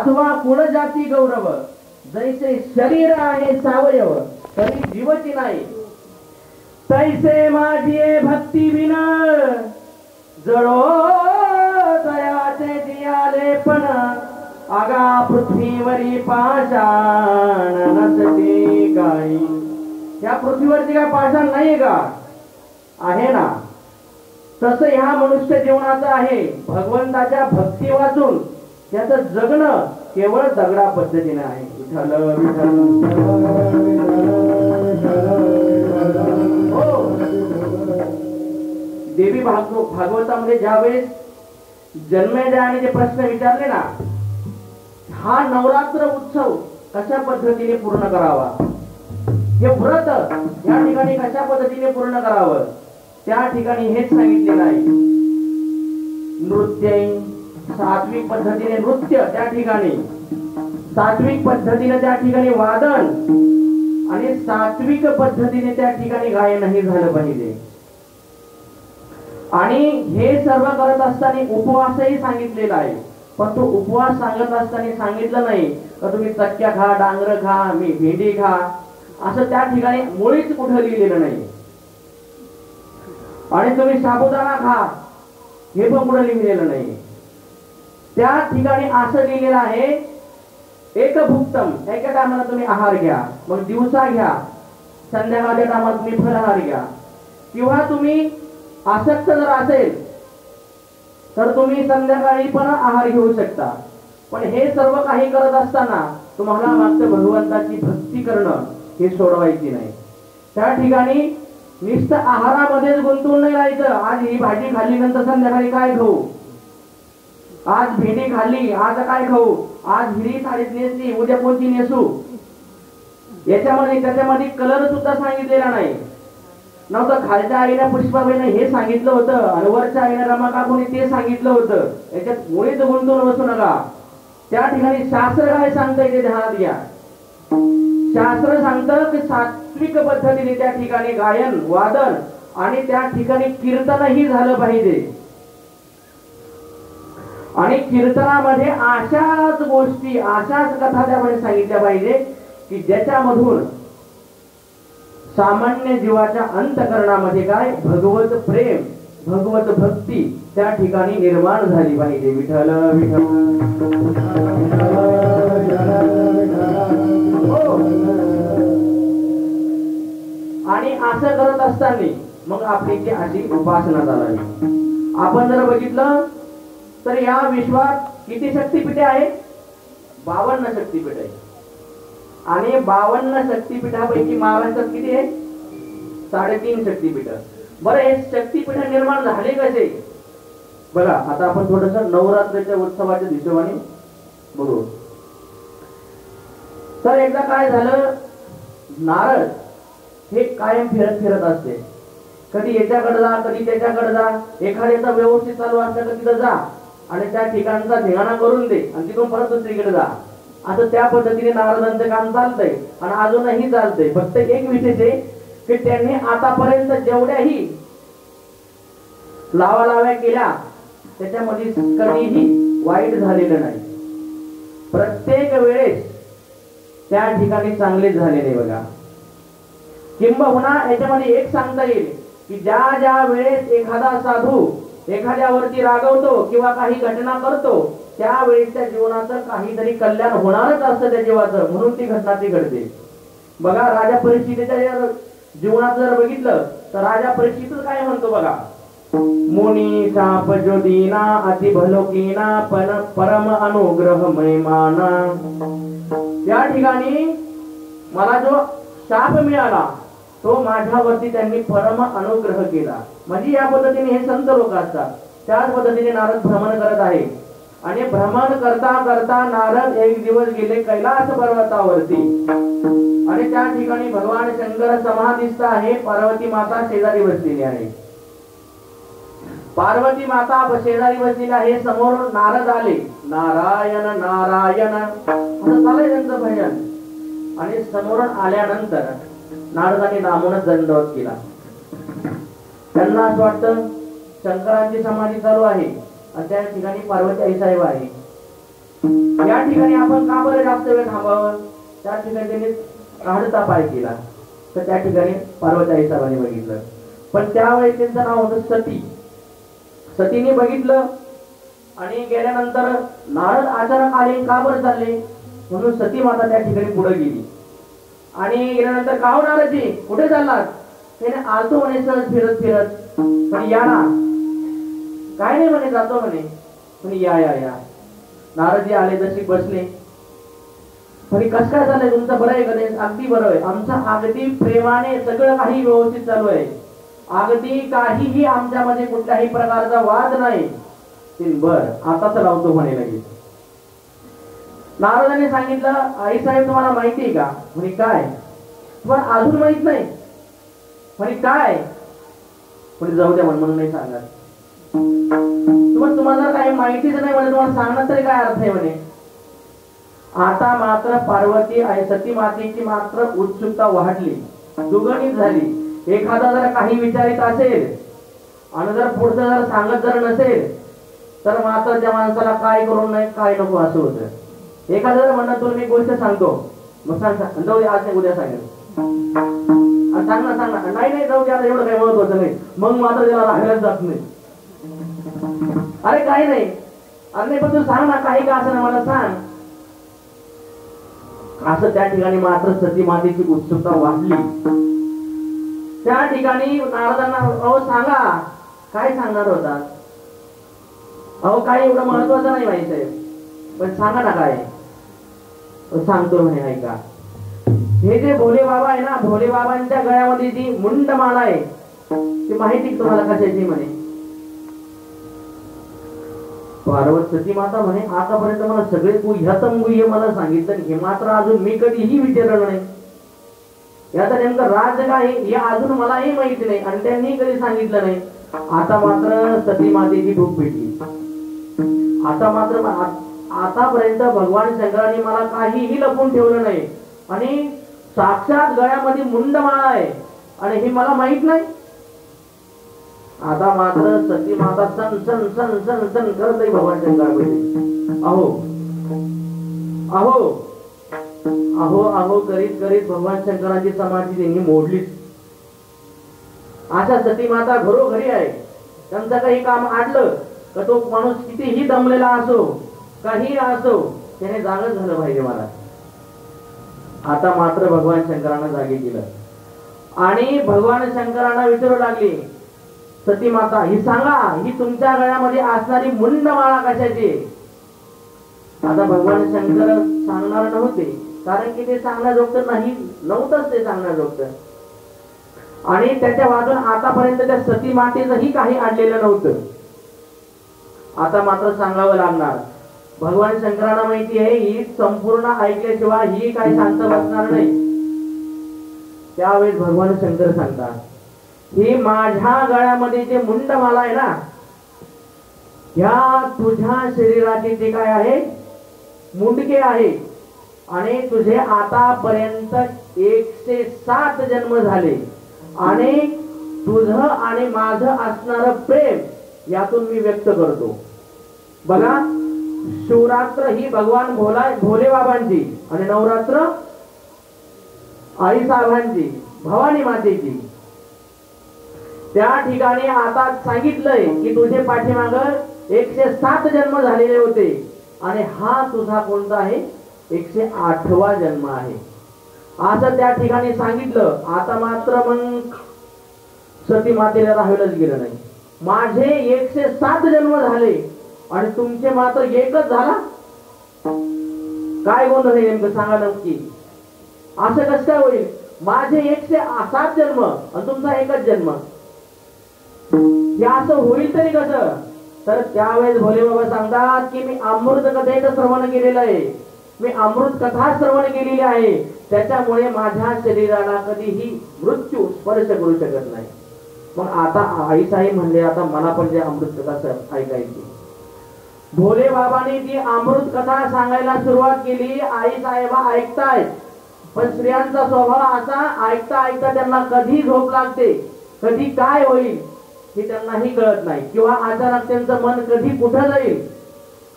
अथवा कुळ जाती गौरव, जैसे शरीर आहे सावयव तरी जीवची नाही, तैसे माझी भक्ती विन जळो दयाचे जियाले पण, आगा पृथ्वीवरी पाषाण नसते काही. या पृथ्वीवरती काय पाषाण नाही का? आहे ना. तसं ह्या मनुष्य जीवनाचं आहे. भगवंताच्या भक्ती वाचून त्याचं जगणं केवळ दगडा पद्धतीने आहे. विठ्ठल विठ्ठल. हो, देवी भागवतामध्ये ज्यावेळेस जन्मेजयाने जे प्रश्न विचारले ना, हा नवरात्र उत्सव कशा पद्धतीने पूर्ण करावा, हे व्रत या ठिकाणी कशा पद्धतीने पूर्ण करावं, त्या ठिकाणी हेच सांगितलेलं आहे. नृत्य, सात्विक पद्धतीने नृत्य, त्या ठिकाणी सात्विक पद्धतीने त्या ठिकाणी वादन, आणि सात्विक पद्धतीने त्या ठिकाणी गायनही झालं पाहिजे. आणि हे सर्व करत असताना उपवासही सांगितलेला आहे. पण तो उपवास सांगत असताना सांगितलं नाही का तुम्ही चक्क्या खा, डांगर खा, मी भेंडी खा, असं त्या ठिकाणी मुळीच कुठं लिहिलेलं नाही. आणि तुम्ही साबुदाणा खा, हे पण कुठं लिहिलेलं नाही. त्या ठिकाणी असं लिहिलेलं आहे, एक भुक्तम, एका टायमाला तुम्ही आहार घ्या, मग दिवसा घ्या, संध्याकाळच्या टायमाला तुम्ही फलाहार घ्या, किंवा तुम्ही आसक्त जर असेल तर तुम्ही संध्याकाळी पण आहार घेऊ शकता. पण हे सर्व काही करत असताना तुम्हाला मात्र भगवंताची भक्ती करणं हे सोडवायची नाही. त्या ठिकाणी नुसतं आहारामध्येच गुंतून नाही राहायचं. आज ही भाजी खाल्ली, नंतर संध्याकाळी काय खाऊ, आज भेंडी खाल्ली, आज काय खाऊ, आज हिरी साडी नेसली, उद्या कोणती नेसू, याच्यामध्ये त्याच्यामध्ये कलर सुद्धा सांगितलेला नाही नव्हतं. खालच्या आईने पुष्पाबाईने हे सांगितलं होतं आणि वरच्या आईने रमा काकूने ते सांगितलं होतं. याच्यात मुळीच गुंतून बसू नका. त्या ठिकाणी शास्त्र काय सांगतंय ते ध्यानात घ्या. शास्त्र सांगतं की सात्विक पद्धतीने त्या ठिकाणी गायन, वादन आणि त्या ठिकाणी कीर्तनही झालं पाहिजे. आणि कीर्तनामध्ये अशाच गोष्टी, अशाच कथा त्यामध्ये सांगितल्या पाहिजे की ज्याच्यामधून सामान्य जीवाच्या अंतःकरणामध्ये काय भगवत प्रेम, भगवत भक्ती त्या ठिकाणी निर्माण झाली पाहिजे. विठ्ठल विठ्ठल. आणि असं करत असताना मग आपली जी अशी उपासना झाली. आपण जर बघितलं तर या विश्वात किती शक्तिपीठे आहे? 52 शक्तिपीठ आहे. आणि 52 शक्तिपीठापैकी महाराष्ट्रात किती आहे? 3.5 शक्तिपीठ. बरं, हे शक्तिपीठ निर्माण झाले कसे? बघा, आता आपण थोडस नवरात्रीच्या उत्सवाच्या हिशोबाने बघू. तर एकदा काय झालं, नारद हे कायम फिरत फिरत असते. कधी याच्याकडे जा, कधी त्याच्याकडे जा, एखाद्याचा व्यवस्थित चालू असलं तर तिथं जा आणि त्या ठिकाणचा धिंगाणा करून दे आणि तिथून परत दुसरीकडे जा. असं त्या पद्धतीने नारदांचं काम चालतंय आणि अजूनही चालतंय. फक्त एक विशेष आहे की त्यांनी आतापर्यंत जेवढ्याही लावालाव्या केल्या त्याच्यामध्ये कधीही वाईट झालेलं नाही. प्रत्येक वेळेस त्या ठिकाणी चांगले झालेले बघा. किंबहुना याच्यामध्ये एक सांगता येईल की ज्या ज्या वेळेस एखादा साधू एखाद्यावरती रागवतो किंवा काही घटना करतो त्यावेळेस त्या जीवनाचं काहीतरी कल्याण होणारच असतं त्या जीवाचं, म्हणून ती घटना ती घडते. बघा, राजा परीक्षितीच्या जीवनात जर बघितलं तर राजा परीक्षित काय म्हणतो बघा, मुनी शाप ज्योतिना अति भलोकीना परम अनुग्रह महिमाना. त्या ठिकाणी मला जो शाप मिळाला तो माझ्यावरती त्यांनी परम अनुग्रह केला. म्हणजे या पद्धतीने हे संत लोक असतात. त्याच पद्धतीने नारद भ्रमण करत आहे आणि भ्रमण करता करता नारद एक दिवस गेले कैलास पर्वतावरती आणि त्या ठिकाणी भगवान शंकर समाधिस्थ आहे. पार्वती माता शेजारी बसलेली आहे. पार्वती माता शेजारी बसलेली आहे. समोर नारद आले, नारायण नारायण असं चाललंय त्यांचं भजन. आणि समोरून आल्यानंतर नारदाने नामूनच दंडवत केला. त्यांना असं वाटतं शंकरांची समाधी चालू आहे आणि त्या ठिकाणी पार्वती आई साहेब आहे. या ठिकाणी आपण का बरं जास्त वेळ थांबावं? त्या ठिकाणी त्यांनी काढता पाय केला, तर त्या ठिकाणी पार्वती आई साहेबांनी बघितलं. पण त्यावेळी त्यांचं नाव होतं सती. सतीने बघितलं आणि गेल्यानंतर नारद अचानक आले, का बरं चालले म्हणून सती माता त्या ठिकाणी पुढे गेली. आणि गेल्यानंतर का हो नारदजी कुठे चाललात? त्याने आलतो म्हणे सहज फिरत फिरत. पण या ना. काय नाही म्हणे, जातो म्हणे. पण या या या. नारदजी आले, जशी बसले. पण कसं काय झालंय तुमचं? बरं आहे गणेश? अगदी बरं आहे. आमचं अगदी प्रेमाने सगळं काही व्यवस्थित चालू आहे. अगदी काहीही आमच्यामध्ये कुठल्याही प्रकारचा वाद नाही. बर आताच लावतो म्हणे लगेच. नारदाने सांगितलं, आई साहेब तुम्हाला माहिती आहे का? म्हणे काय? तुम्हाला अजून माहित नाही? म्हणे काय? म्हणे जाऊ द्या म्हणून नाही सांगत. तुम्हाला जर काही माहितीच नाही म्हणे, तुम्हाला सांगण्यात तरी काय अर्थ आहे म्हणे. आता मात्र पार्वती आई सती मातेची मात्र उत्सुकता वाढली, दुगणित झाली. एखादा जर काही विचारित असेल आणि जर पुढचं जर सांगत जर नसेल तर मात्र त्या माणसाला काय करू नये काय नको असं होतं. एखादं जर म्हणणं तुला मी गोष्ट सांगतो, मग सांग जाऊ दे, आज नाही उद्या सांगेल. सांग ना सांग ना. नाही नाही जाऊ दे, आता एवढं काही महत्वाचं नाही. मग मात्र त्याला राहायलाच जात नाही. अरे काही नाही, अरे नाही पण तू सांग ना, काही का असं ना मला सांग. असं त्या ठिकाणी मात्र सती मातेची उत्सुकता वाढली. त्या ठिकाणी नारदांना, अहो सांगा काय सांगणार होता? अहो काही एवढं महत्वाचं नाही माहिती आहे, पण सांगा ना काय. सांगतो म्हणे, ऐका. हे जे भोले बाबा आहे ना, भोले बाबांच्या गळ्यामध्ये जी मुंडमाळा आहे ती माहिती तुम्हाला कशाची? म्हणे पार्वती सती माता म्हणे आतापर्यंत मला सगळे गुह्यतम गुह्य मला सांगितलं, हे मात्र अजून मी कधीही विचारलं नाही. याचं नेमकं राज काय हे अजून मलाही माहिती नाही आणि त्यांनी कधी सांगितलं नाही. आता मात्र सती मातेची भूक पेटली. आता मात्र आतापर्यंत भगवान शंकरांनी मला काहीही लपून ठेवलं नाही आणि साक्षात गळ्यामध्ये मुंडमाळा आहे आणि हे मला माहित नाही. आता मात्र सती माता सन सन सन सन सन करत भगवान शंकराकडे. अहो अहो अहो अहो करीत करीत भगवान शंकरांची समाधी त्यांनी मोडलीच. अशा सती माता घरोघरी आहे. त्यांचं काही काम आडलं तर तो माणूस कितीही दमलेला असो, काही असो, त्याने जागच झालं पाहिजे मला. आता मात्र भगवान शंकरांना जागे केलं आणि भगवान शंकरांना विचारू लागली, सती माता ही सांगा, ही तुमच्या गळ्यामध्ये असणारी मुंडमाळा कशाची? आता भगवान शंकर सांगणार नव्हते, कारण की ते सांगण्याजोगतं नाही नव्हतंच ते सांगण्याजोगतं. आणि त्याच्या वाजून आतापर्यंत त्या सती मातेचंही काही आणलेलं नव्हतं. आता मात्र सांगावं लागणार. भगवान शंकरांना माहिती आहे ही संपूर्ण ऐकल्याशिवाय ही काही शांत बसणार नाही. त्यावेळेस भगवान शंकर सांगतात, ही माझ्या गळ्यामध्ये जे मुंडमाला आहे ना, ह्या तुझ्या शरीराचे जे काय आहे मुंडके आहे आणि तुझे आतापर्यंत 107 जन्म झाले आणि तुझं आणि माझं असणारं प्रेम यातून मी व्यक्त करतो. बघा, शिवरात्र ही भगवान भोले बाबांची आणि नवरात्र आई साहेबांची, भवानी मातेची. त्या ठिकाणी आता सांगितलंय की तुझे पाठीमाग 107 जन्म झालेले होते आणि हा तुझा कोणता आहे? 108वा जन्म आहे असं त्या ठिकाणी सांगितलं. आता मात्र मग सती मातेला राहायलाच गेलं नाही. माझे 107 जन्म झाले आणि तुमचे मात्र एकच झाला. काय गोंधळ आहे नेमकं सांगा नक्की. असं कसं काय होईल? माझे 107 जन्म आणि तुमचा एकच जन्म, हे असं होईल तरी कसं? तर त्यावेळेस भोले बाबा सांगतात की मी अमृत कथेचं श्रवण केलेलं आहे, मी अमृत कथा श्रवण केलेली आहे, त्याच्यामुळे माझ्या शरीराला कधीही मृत्यू स्पर्श करू शकत नाही. मग आता आई साहेब म्हणले, आता मला पण जे अमृत कथा ऐकायची. भोले बाबांनी ती अमृत कथा सांगायला सुरुवात केली. आई साहेब ऐकतायत, पण स्त्रियांचा स्वभाव असा, ऐकता ऐकता त्यांना कधी झोप लागते, कधी काय होईल हे त्यांनाही कळत नाही, किंवा अचानक त्यांचं मन कधी कुठं जाईल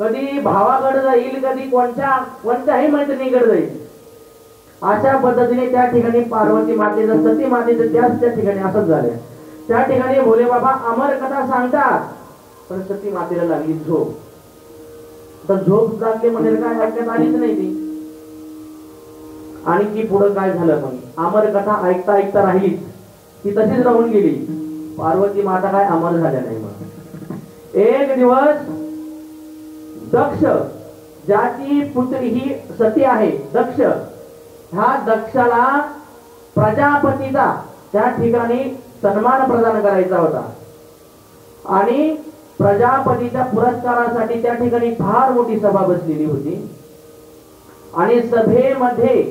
कधी भावाकडे जाईल, कधी कोणत्याही मैत्रिणीकडे जाईल. अशा पद्धतीने त्या ठिकाणी पार्वती मातेचं, सती मातेचं त्याच त्या ठिकाणी असंच झालं. त्या ठिकाणी भोले बाबा अमर कथा सांगतात, पण सती मातेला लागली झोप. तर झोप लागली म्हणजे काय ऐकण्यात आलीच नाही ती. आणि की पुढे काय झालं, मग अमर कथा ऐकता ऐकता राहिलीच, ती तशीच राहून गेली. पार्वती माता काय अमर झाल्या नाही. मग एक दिवस दक्ष, ज्याची पुत्री ही सती आहे, दक्ष, ह्या दक्षाला प्रजापतीचा त्या ठिकाणी सन्मान प्रदान करायचा होता. आणि प्रजापतीच्या पुरस्कारासाठी त्या ठिकाणी फार मोठी सभा बसलेली होती. आणि सभेमध्ये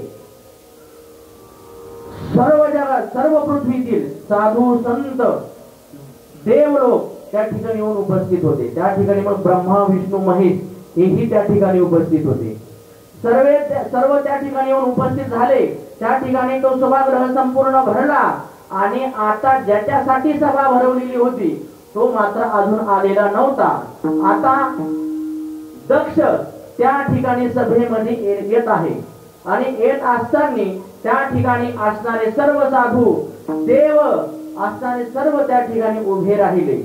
सर्व जगात, सर्व पृथ्वीतील साधू संत देवलोक त्या ठिकाणी येऊन उपस्थित होते. त्या ठिकाणी मग ब्रह्मा विष्णू महेश हेही त्या ठिकाणी उपस्थित होते. सर्व त्या ठिकाणी येऊन उपस्थित झाले. त्या ठिकाणी तो सभागृह संपूर्ण भरला. आणि आता ज्याच्यासाठी सभा भरवलेली होती तो मात्र अजून आलेला नव्हता. आता दक्ष त्या ठिकाणी सभेमध्ये येत आहे. आणि येत असताना त्या ठिकाणी असणारे सर्व साधू देव असणारे सर्व त्या ठिकाणी उभे राहिले.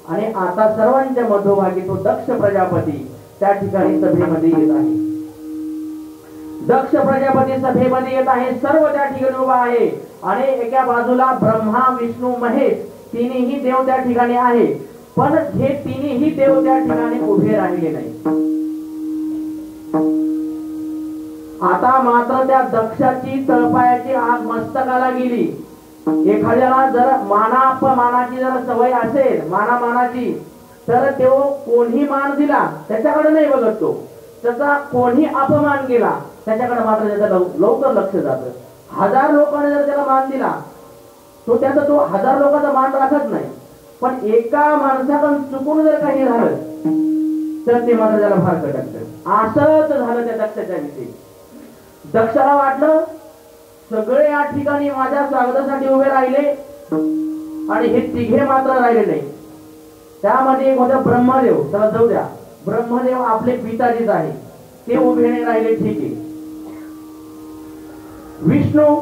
आणि आता सर्वांच्या मधोभागी तो दक्ष प्रजापती त्या ठिकाणी सभेमध्ये येत आहे. दक्ष प्रजापती सभेमध्ये येत आहे, सर्व त्या ठिकाणी उभा आहे. आणि एका बाजूला ब्रह्मा विष्णू महेश तिन्ही देव त्या ठिकाणी आहे. पण हे तिन्ही देव त्या ठिकाणी उभे राहिले नाही. आता मात्र त्या दक्षाची तळपायाची आग मस्तकाला गेली. एखाद्याला जर मानापमानाची जर सवय असेल, मानामानाची, तर तो कोणी मान दिला त्याच्याकडे नाही बघत तो. त्याचा कोणी अपमान केला त्याच्याकडे मात्र त्याचं लवकर लक्ष जातं. 1000 लोकांनी जर त्याला मान दिला तो त्याचा तो 1000 लोकांचा मान राखत नाही. पण एका माणसाकडून चुकून जर काही झालं तर ते मात्र त्याला फार खटकतं. असंच झालं त्या दक्षाच्या विषयी. दक्षाला वाटलं सगळे या ठिकाणी माझ्या स्वागतासाठी उभे राहिले आणि हे तिघे मात्र राहिले नाही. त्यामध्ये एक होता ब्रह्मदेव, त्याला जाऊ द्या, ब्रह्मदेव आपले पिताजीच आहे, ते उभे नाही राहिले, ठीक आहे. विष्णू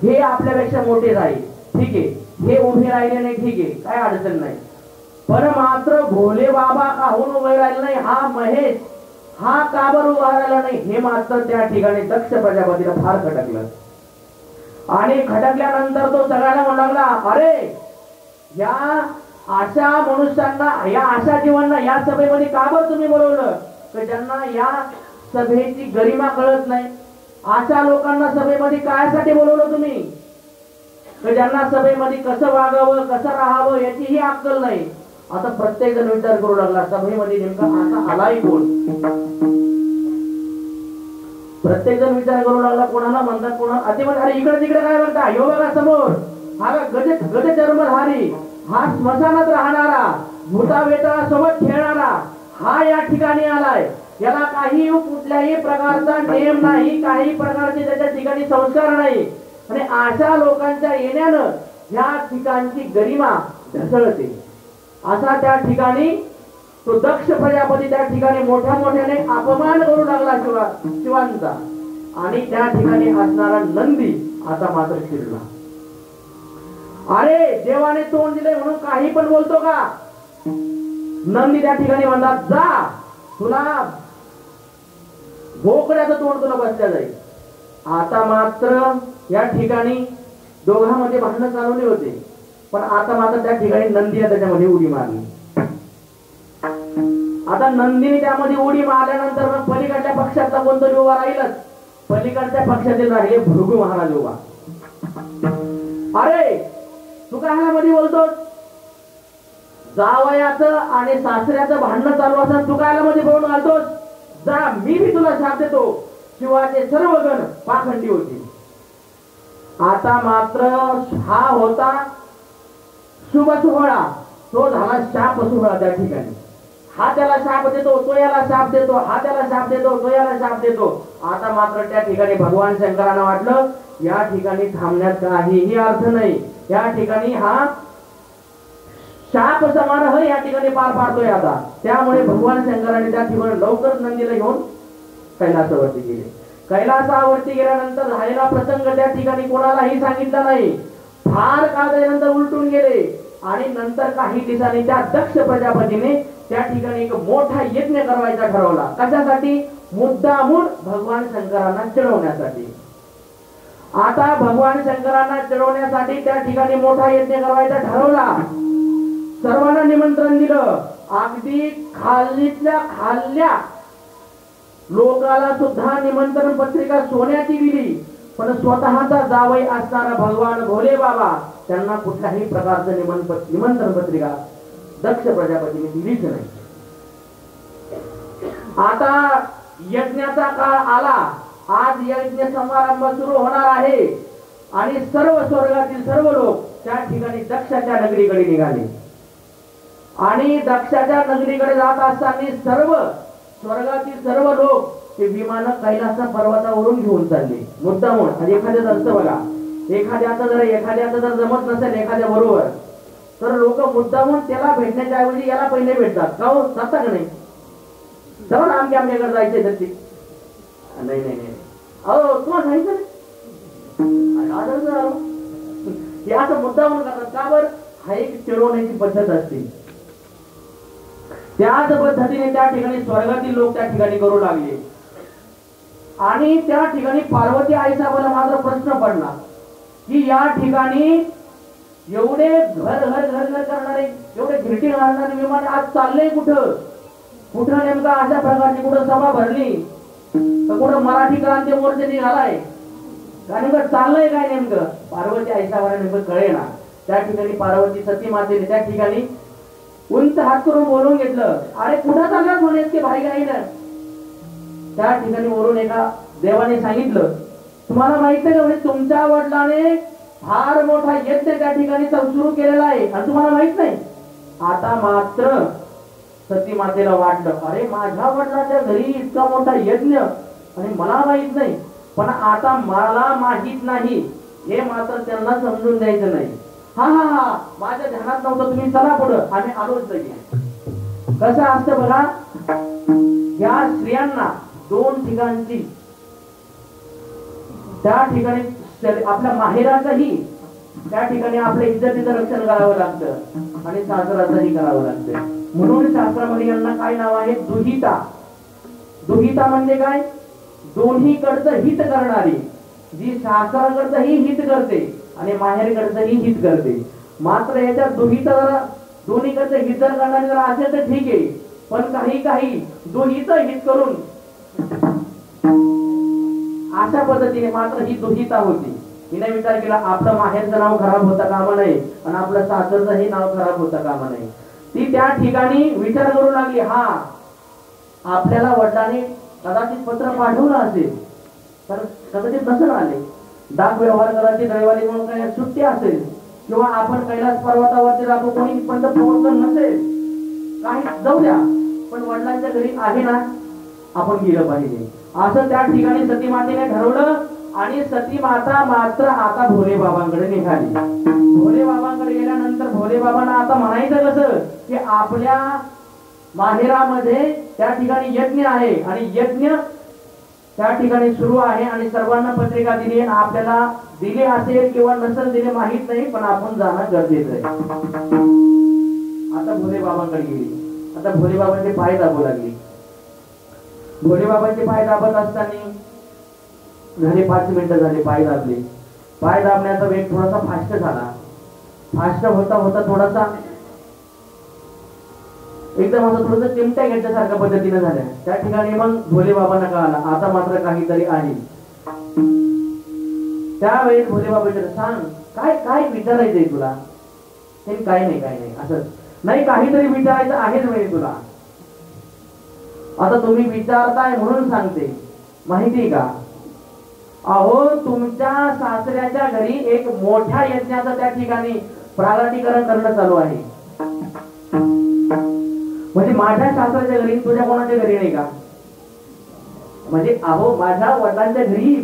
हे आपल्यापेक्षा मोठे आहे, ठीक आहे, हे उभे राहिले नाही, ठीक आहे, काय अडचण नाही. पण मात्र भोले बाबा काहून उभे राहिले नाही, हा महेश हा का बरं उभा राहिला नाही, हे मात्र त्या ठिकाणी दक्ष प्रजापतीला फार खटकलं. आणि खटकल्यानंतर तो सगळ्यांना म्हणू लागला, अरे या अशा मनुष्यांना, या अशा जीवांना या सभेमध्ये का बरं तुम्ही बोलवलं, तर ज्यांना या सभेची गरिमा कळत नाही. अशा लोकांना सभेमध्ये कायसाठी बोलवलं तुम्ही, तर ज्यांना सभेमध्ये कसं वागावं, कसं राहावं याचीही अक्कल नाही. आता प्रत्येक जण विचार करू लागला, सभेमध्ये नेमका असा आलाय कोण. प्रत्येक जण विचार करू लागला, कोणाला म्हणतात, कोणाला अति म्हणतात, अरे इकडे तिकडे काय म्हणता, यो बघा समोर हा गज चर्मधारी, हा स्मशानात राहणारा, भूता वेताळा सोबत खेळणारा, हा या ठिकाणी आलाय. याला काही कुठल्याही प्रकारचा नियम नाही, काही प्रकारचे त्याच्या ठिकाणी संस्कार नाही. आणि अशा लोकांच्या येण्यानं या ठिकाणची गरिमा ढसळते. असा त्या ठिकाणी तो दक्ष प्रजापती त्या ठिकाणी मोठ्या मोठ्याने अपमान करू लागला शिवांचा. आणि त्या ठिकाणी असणारा नंदी आता मात्र चिडला. अरे देवाने तोंड दिले म्हणून काही पण बोलतो का. नंदी त्या ठिकाणी म्हणतात, जा तुला बोकड्याचं तोंड तुला बसल्या जाईल. आता मात्र या ठिकाणी दोघांमध्ये भांडण चालवले होते, पण आता मात्र त्या ठिकाणी नंदीने त्याच्यामध्ये उडी मारली. आता नंदीने त्यामध्ये उडी मारल्यानंतर मग पलीकडच्या पक्षाचा कोणतरी उभा राहीलच. पलीकडच्या पक्षातील राहिले भृगू महाराज उभा. अरे तू काय मध्ये बोलतोस, जावयाचं आणि सासऱ्याचं भांडण चालू असताना तू काय मध्ये बोलून घालतोस, जा मी भी तुला शाप देतो. शिवाचे सर्व गण पाखंडी होते. आता मात्र हा होता शुभ सोहळा, तो झाला शाप सोहळा. त्या ठिकाणी हा त्याला शाप देतो, तो याला शाप देतो, हा त्याला शाप देतो, तो याला शाप देतो. आता मात्र त्या ठिकाणी भगवान शंकरांना वाटलं या ठिकाणी थांबण्यात काहीही अर्थ नाही. या ठिकाणी हा शाप समारोह या ठिकाणी पार पाडतोय आता। त्यामुळे भगवान शंकराने त्या ठिकाणी लवकर नंदीला घेऊन कैलासावरती गेले। कैलासावरती गेल्यानंतर झालेला प्रसंग त्या ठिकाणी कोणालाही सांगितला नाही। फार काळानंतर उलटून गेले आणि नंतर काही दिवसांनी त्या दक्ष प्रजापतीने त्या ठिकाणी एक मोठा यज्ञ करायचा ठरवला। कशासाठी? मुद्दामून भगवान शंकरांना चिडवण्यासाठी। आता भगवान शंकरांना चिडवण्यासाठी त्या ठिकाणी मोठा यज्ञ करायचा ठरवला। सर्वांना निमंत्रण दिलं, अगदी खाल्लीतल्या खाल्ल्या लोकाला सुद्धा निमंत्रण पत्रिका सोन्याची दिली, पण स्वतःचा जावई असणारा भगवान भोले बाबा त्यांना कुठल्याही प्रकारचं निमंत्रण पत्रिका दक्ष प्रजापतीने दिलीच नाही। आता यज्ञाचा काळ आला, आज यज्ञ समारंभ सुरू होणार आहे आणि सर्व स्वर्गातील सर्व लोक त्या ठिकाणी दक्षाच्या नगरीकडे निघाले आणि दक्षाच्या नगरीकडे जात असताना सर्व स्वर्गातील सर्व लोक ते विमान कैलास पर्वतावरून घेऊन चालले मुद्दामून। आणि एखाद्याचं असतं बघा, एखाद्याचं जर जमत नसेल एखाद्या बरोबर तर लोक मुद्दामून त्याला भेटण्याच्या ऐवजी याला पहिले भेटतात। का हो, जाता का नाही? जाऊन आमच्याकडे जायचंय तर ते नाही नाही नाही अहो तुम्हाला सांगितलं हे असं मुद्दामून करतात। का बरं? हा एक चिडवण्याची पद्धत असते। त्याच पद्धतीने त्या ठिकाणी स्वर्गातील लोक त्या ठिकाणी करू लागले आणि त्या ठिकाणी पार्वती आईसाहेबाला मात्र प्रश्न पडला की या ठिकाणी एवढे घर घर घर घर करणारे, एवढे घिरटी घालणारे विमान आज चाललंय कुठं? कुठं नेमका अशा प्रकारची कुठं सभा भरली तर कुठं मराठी क्रांती मोर्चा निघालाय का? नेमकं चाललंय काय नेमकं? पार्वती आईसाहेबाला नेमकं कळेना। त्या ठिकाणी पार्वती सती मातेने त्या ठिकाणी उंच हात करून बोलून घेतलं, अरे कुठं चाललात म्हणे की भाई गाईनं? त्या ठिकाणी वरून एका देवाने सांगितलं, तुम्हाला माहित आहे का म्हणजे तुमच्या वडिलाने फार मोठा यज्ञ त्या ठिकाणी सुरू केलेला आहे आणि तुम्हाला माहित नाही? आता मात्र सती मातेला वाटलं, अरे माझ्या वडिलाच्या घरी इतका मोठा यज्ञ आणि मला माहित नाही, पण आता मला माहित नाही हे मात्र त्यांना समजून द्यायचं नाही। हा हा हा माझ्या ध्यानात नव्हतं, तुम्ही चला पुढं, आम्ही आलोच लगेच। कसं असतं बघा, या स्त्रियांना दोन ठिकाणची त्या ठिकाणी आपल्या माहेराचंही त्या ठिकाणी आपल्या इज्जतीचं रक्षण करावं लागतं आणि सासराचंही करावं लागतं। म्हणून शास्त्रामध्ये यांना काय नाव आहे? दुहिता। दुहिता म्हणजे काय? दोन्हीकडचं हित करणारी, जी सासराकडचंही हित करते आणि माहेरकडचंही हित करते। मात्र याच्या दुहिता दोन्हीकडचं हित करणारी जर असेल तर ठीक आहे, पण काही दोन्हीचं हित करून अशा पद्धतीने मात्र ही दुहिता होती। हिने विचार केला आपलं माहेरचं नाव खराब होता कामा नये आणि आपलं सासरचंही नाव खराब होता कामा नये। ती त्या ठिकाणी विचार करू लागली, हा आपल्याला वडिलांनी कदाचित पत्र पाठवलं असेल तर कदाचित नसेल आले, डाक व्यवहार कदाचित रविवारी म्हणून काही सुट्टी असेल किंवा आपण कैलास पर्वतावरती जातो कोणी पण पोहोचलं नसेल, काही जाऊ द्या, पण वडिलांच्या घरी आहे ना आपण गेलं पाहिजे असं त्या ठिकाणी सती मातेने ठरवलं आणि सती माता मात्र आता भोले बाबांकडे निघाली। भोले बाबांकडे गेल्यानंतर भोले बाबांना आता म्हणायचं कसं की आपल्या माहेरामध्ये त्या ठिकाणी यज्ञ आहे आणि यज्ञ त्या ठिकाणी सुरू आहे आणि सर्वांना पत्रिका दिली, आपल्याला दिली असेल किंवा नसेल दिले माहित नाही, पण आपण जाणं गरजेचं आहे। आता भोले बाबांकडे गेली। आता भोले बाबांचे पाय दाबू लागली। भोले बाबांचे पाय दाबत असताना झाले 5 मिनिटं झाले, पाय दाबले। पाय दाबण्याचा वेग थोडासा फास्ट झाला। फास्ट होता होता थोडासा एकदम असं थोडंसं चिमट्या घेतल्यासारख्या पद्धतीने झाल्या। त्या ठिकाणी मग भोले बाबांना कळालं आता मात्र काहीतरी आहे। त्यावेळेस भोले बाबा सांग काय काय विचारायचंय तुला? ते काय नाही असं नाही, काहीतरी विचारायचं आहेच म्हणजे तुला। आता तुम्ही विचारताय म्हणून सांगते, माहिती का अहो तुमच्या सासऱ्याच्या घरी एक मोठ्या यज्ञाचं त्या ठिकाणी प्रागटीकरण करणं चालू आहे। म्हणजे माझ्या सासऱ्याच्या घरी तुझ्या कोणाच्या घरी नाही का? म्हणजे अहो माझ्या वडिलांच्या घरी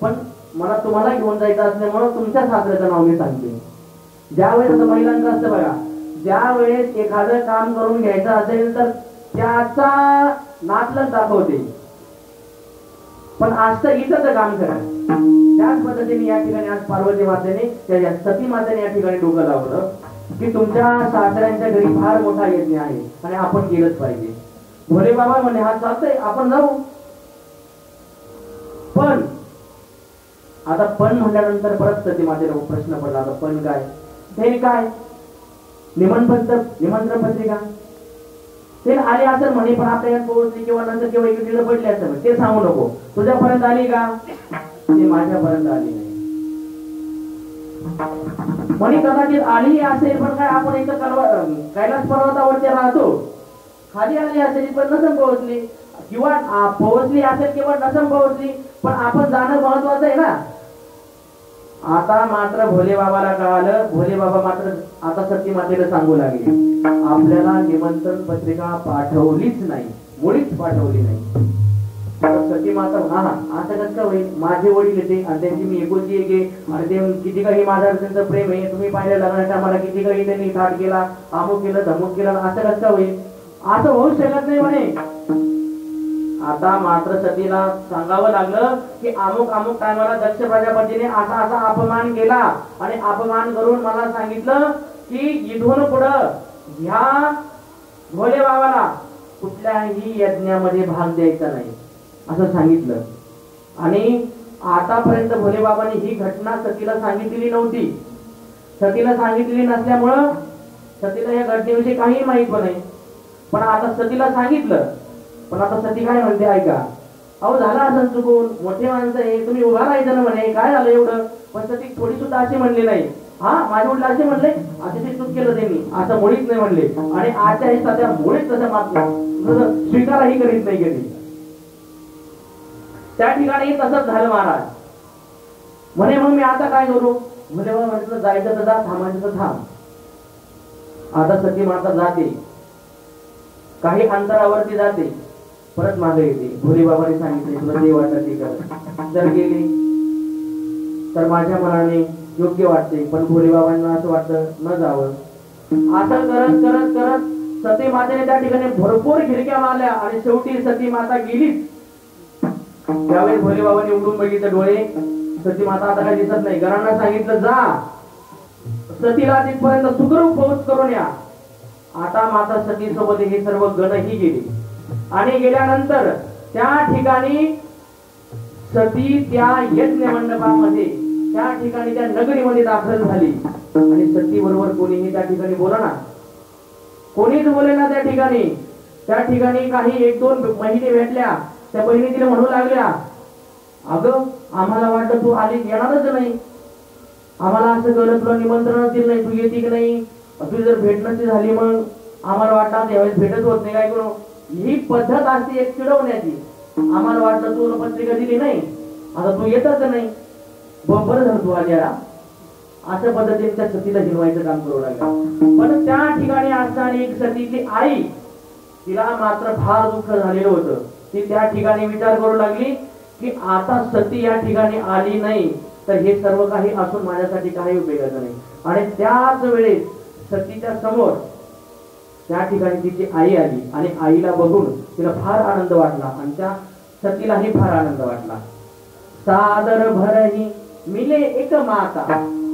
पण मला तुम्हाला घेऊन जायचं असल्यामुळे तुमच्या सासऱ्याचं नाव मी सांगते। ज्यावेळेस महिलांचं असतं बघा, ज्या वेळेस एखादं काम करून घ्यायचं असेल तर त्याचा नातलग दाखवते, पण आज तर इथंच काम करा. त्याच पद्धतीने या ठिकाणी आज पार्वती मातेने त्या सती मातेने या ठिकाणी डोकं लावलं की तुमच्या सासऱ्यांच्या घरी फार मोठा यज्ञ आहे आणि आपण गेलंच पाहिजे. भोले बाबा म्हणे हा चालतंय, आपण जाऊ. पण आता पण म्हणल्यानंतर परत सती मातेला प्रश्न पडला, आता पण काय, हे काय निमंत्रण पत्रिका ते आले असेल म्हणे, पण आपल्या यात पोहोचली किंवा नंतर किंवा इकडे पडले असेल ते सांगू नको. तुझ्यापर्यंत आली का? ते माझ्यापर्यंत आली नाही म्हणे. कदाचित आली असेल पण काय आपण इथं कैलास पर्वतावरती राहतो, खाली आली असेल पण नसं पोहोचली, किंवा पोहोचली असेल किंवा नसं पोहोचली, पण आपण जाणं महत्वाचं आहे ना. आता मात्र भोले बाबाला कळालं. भोले बाबा मात्र आता सती मातेला सांगू लागले, आपल्याला निमंत्रण पत्रिका पाठवलीच नाही, मुळीच पाठवली नाही. सती माता हा असं कसं काय होईल, माझे वडील येते आणि त्यांची मी एकुलती एक आहे आणि ते किती काही माझ्यावर त्यांचं प्रेम आहे, तुम्ही पाहिलं लग्नाच्या मला किती काही त्यांनी थाट केला, अमुक केलं धमुक केलं, असं कसं काय होईल, असं होऊ शकत नाही म्हणे. आता मात्र सतीला सांगावं लागलं की अमुक अमुक टायमाला दक्ष प्रजापतीने असा असा अपमान केला आणि अपमान करून मला सांगितलं की इथून पुढं ह्या भोले बाबाला कुठल्याही यज्ञामध्ये भाग द्यायचा नाही असं सांगितलं. आणि आतापर्यंत भोले बाबांनी ही घटना सतीला सांगितलेली नव्हती. सतीला सांगितलेली नसल्यामुळं सतीला या घटनेविषयी काही माहित पण नाही. पण आता सतीला सांगितलं. पण आता सती काय म्हणते ऐका, अहो झाला असं चुकून, मोठे माणसं आहे, तुम्ही उभा राहायचं ना म्हणे, काय झालं एवढं. पण सती थोडी सुद्धा अशी म्हणली नाही, हा माझे वडील असे म्हणले असे चूक केलं त्यांनी, असं मुळीच नाही म्हणले. आणि आजच्या ही सध्या मुळीच तसं मात्र स्वीकारही करीत नाही कधी. त्या ठिकाणी तसंच झालं. महाराज म्हणे मग मी आता काय करू. म्हणे मग म्हटलं जायचं तर जा, थांबायचं तर थांब. आता सती माता जाते, काही अंतरावरती जाते, परत मागे येते. भोले बाबाने सांगितले तुला जे वाटत ते कर. जर गेली तर माझ्या मनाने योग्य वाटते, पण भोले बाबांना असं वाटतं न जावं. असं करत करत करत सती मातेने त्या ठिकाणी भरपूर खिडक्या मारल्या आणि शेवटी सती माता गेलीच. त्यावेळेस भोले बाबांनी उडून बघितलं डोळे, सती माता आता काही दिसत नाही. घरांना सांगितलं जा सतीला तिथपर्यंत सुखरूप पोहोच करून या. आता माता सती सोबत हे सर्व गणही गेले आणि गेल्यानंतर त्या ठिकाणी सती त्या यज्ञ मंडपामध्ये त्या ठिकाणी त्या नगरीमध्ये दाखल झाली. आणि सती बरोबर कोणीही त्या ठिकाणी बोलना, कोणीच बोलेना. त्या ठिकाणी काही एक दोन महिने भेटल्या. त्या बहिणी तिला म्हणू लागल्या, अगं आम्हाला वाटलं तू आली येणारच नाही, आम्हाला असं कळलं तुला निमंत्रणच दिलं नाही, तू येते की नाही, तुझी जर भेट नसती झाली मग आम्हाला वाटतं यावेळेस भेटच होत नाही, काय करू. ही पद्धत असते एक चिडवण्याची. आम्हाला वाटलं तू पत्रिका दिली नाही, आता तू येतच नाही, बरं झालं तू आली. अशा पद्धतीने त्या सतीला हिनवायचं काम करू लागला. पण त्या ठिकाणी असणारी एक सतीची आई, तिला मात्र फार दुःख झालेलं होतं. ती त्या ठिकाणी विचार करू लागली की आता सती या ठिकाणी आली नाही तर हे सर्व काही असून माझ्यासाठी काही उपयोगाचं नाही. आणि त्याच वेळेस सतीच्या समोर त्या ठिकाणी तिची आई आली आणि आईला बघून तिला फार आनंद वाटला आणि त्या सतीलाही फार आनंद वाटला. सादर भरही मिले एक माता.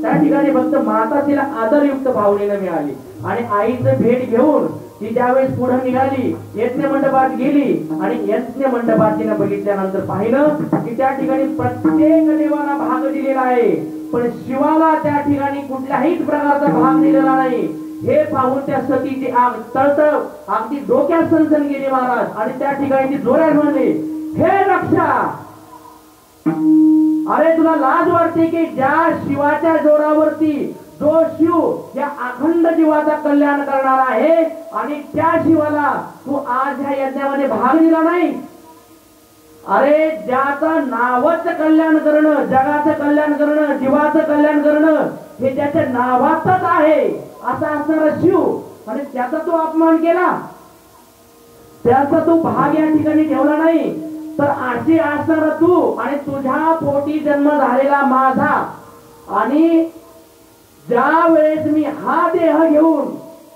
त्या ठिकाणी फक्त माता तिला आदरयुक्त भावनेने मिळाली आणि आईचं भेट घेऊन ती त्यावेळेस पुढे निघाली, यज्ञ मंडपात गेली आणि यज्ञ मंडपात तिने बघितल्यानंतर पाहिलं की त्या ठिकाणी प्रत्येक देवाला भाग दिलेला आहे, पण शिवाला त्या ठिकाणी कुठल्याही प्रकारचा भाग दिलेला नाही. हे पाहून त्या सतीची आग तळतळ अगदी डोक्यात सनसन गेली महाराज. आणि त्या ठिकाणी ती जोरात म्हणली, हे रक्षा, अरे तुला लाज वाटते की ज्या शिवाच्या जोरावरती जो शिव या अखंड जीवाचा कल्याण करणार आहे आणि त्या शिवाला तू आज ह्या यज्ञामध्ये भाग दिला नाही. अरे ज्याचं नावाचं कल्याण करणं, जगाचं कल्याण करणं, जीवाचं कल्याण करणं हे त्याच्या नावातच आहे असा असणारा शिव, आणि त्याचा तो अपमान केला, त्याचा तो भाग या ठिकाणी ठेवला नाही. तर अशी असणारा तू आणि तुझ्या पोटी जन्म झालेला माझा, आणि ज्या वेळेस मी हा देह घेऊन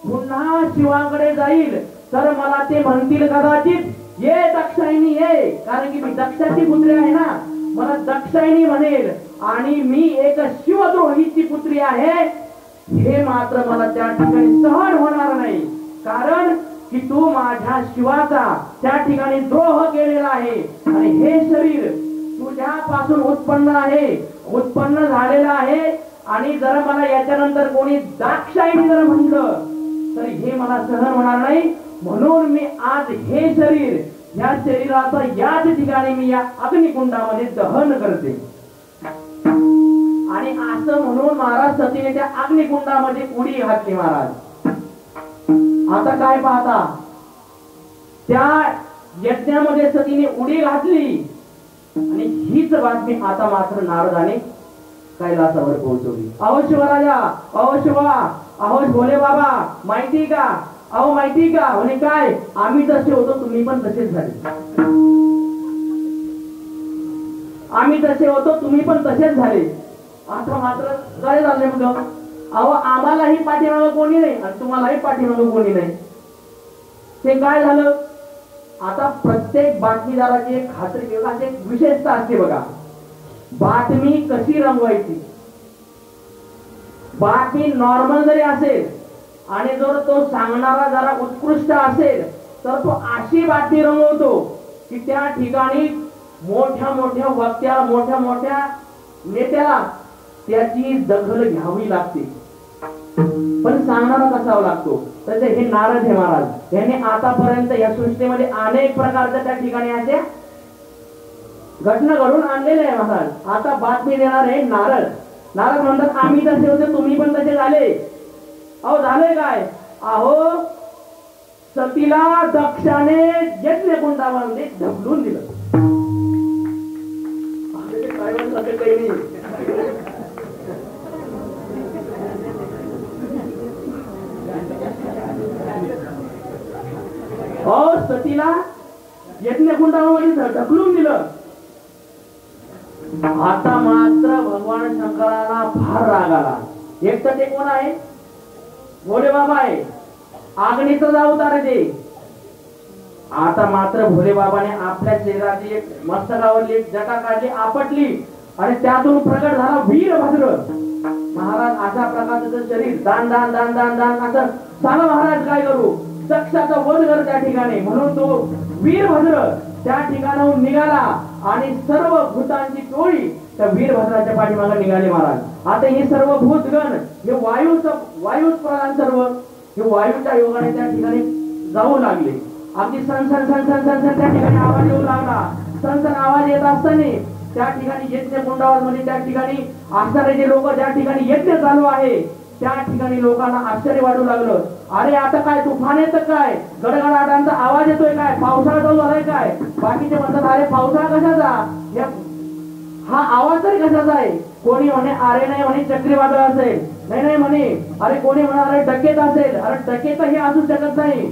पुन्हा शिवाकडे जाईल तर मला ते म्हणतील कदाचित ये दक्षायनी ये, कारण की मी दक्षाची पुत्री आहे ना, मला दक्षायनी म्हणेल आणि मी एक शिवद्रोहीची पुत्री आहे हे मात्र मला त्या ठिकाणी सहन होणार नाही, कारण की तू माझ्या शिवाचा त्या ठिकाणी द्रोह केलेला आहे आणि हे शरीर तुझ्यापासून उत्पन्न आहे, उत्पन्न झालेलं आहे आणि जर मला याच्यानंतर कोणी दाक्षायणी जर म्हटलं तर हे मला सहन होणार नाही, म्हणून मी आज हे शरीर या शरीराचा याच ठिकाणी मी या अग्निकुंडामध्ये दहन करते. आणि असं म्हणून महाराज सतीने त्या अग्निकुंडामध्ये उडी घातली. महाराज आता काय पाहता, त्या यज्ञामध्ये सतीने उडी घातली आणि हीच बातमी आता मात्र नारदाने कैलासावर पोहोचवली. अहो शिवराजा, अहो शिवा, अहो भोले बाबा, माहिती का, अहो माहिती का, म्हणे काय, आम्ही जसे होतो तुम्ही पण तसेच झाले, आम्ही जसे होतो तुम्ही पण तसेच झाले. आता मात्र काय झाले मग, अहो आम्हालाही पाठीमागं कोणी नाही आणि तुम्हालाही पाठीमागं कोणी नाही. ते काय झालं, आता प्रत्येक बातमीदाराची एक खात्री विभागाची एक विशेषता असते बघा. बातमी कशी रंगवायची, बातमी नॉर्मल जरी असेल आणि जर तो सांगणारा जरा उत्कृष्ट असेल तर तो अशी बातमी रंगवतो की त्या ठिकाणी मोठ्या मोठ्या वक्त्याला, मोठ्या मोठ्या नेत्याला त्याची दखल घ्यावी लागते. पण सांगणारा कसा लागतो, तर हे नारद हे महाराज यांनी आतापर्यंत या सृष्टीमध्ये अनेक प्रकारच्या त्या ठिकाणी अशा घटना घडून आणलेले आहे महाराज. आता बातमी देणार आहे नारद. नारद म्हणतात आम्ही तसे होते तुम्ही पण तसे झाले. अहो झाले काय, अहो सतीला दक्षाने यज्ञकुंडामध्ये ढकलून दिलं. अहो सतीला यज्ञकुंडामध्ये ढकलून दिलं. आता मात्र भगवान शंकराला फार राग आला. एक तर ते कोण आहे, भोले बाबा आहे, अग्नीचं जाऊ तारे ते. आता मात्र भोले बाबाने आपल्या शरीराची एक मस्तकावरली एक जटा काढली, आपटली आणि त्यातून प्रगट झाला वीरभद्र महाराज. अशा प्रकारचं शरीर दान दान दान दान दान असं सांगा महाराज काय करू, दक्षाचा वध कर त्या ठिकाणी. म्हणून तो वीरभद्र त्या ठिकाणाहून निघाला आणि सर्व भूतांची टोळी त्या वीरभद्राच्या पाठीमागे निघाले महाराज. आता हे सर्व भूतगण हे वायू प्रधान सर्व हे वायूच्या योगाने त्या ठिकाणी जाऊ लागले. अगदी सन सन सन सन सन सन त्या ठिकाणी आवाज येऊ लागला. सन सन आवाज येत असताना त्या ठिकाणी यज्ञ कुंडामध्ये त्या ठिकाणी असणारे जे लोक ज्या ठिकाणी यज्ञ चालू आहे त्या ठिकाणी लोकांना आश्चर्य वाटू लागलं. अरे आता काय तुफान येतं काय, गडगडाटांचा आवाज येतोय काय, पावसाळा चालू झालाय काय. बाकीचे म्हणतात अरे पावसाळा कशाचा, हा आवाज तरी कशाचा आहे. कोणी म्हणे अरे नाही म्हणे चक्रीवादळ असेल, नाही नाही म्हणे अरे कोणी म्हणा अरे डकेत असेल, अरे डकेत हे असू शकत नाही.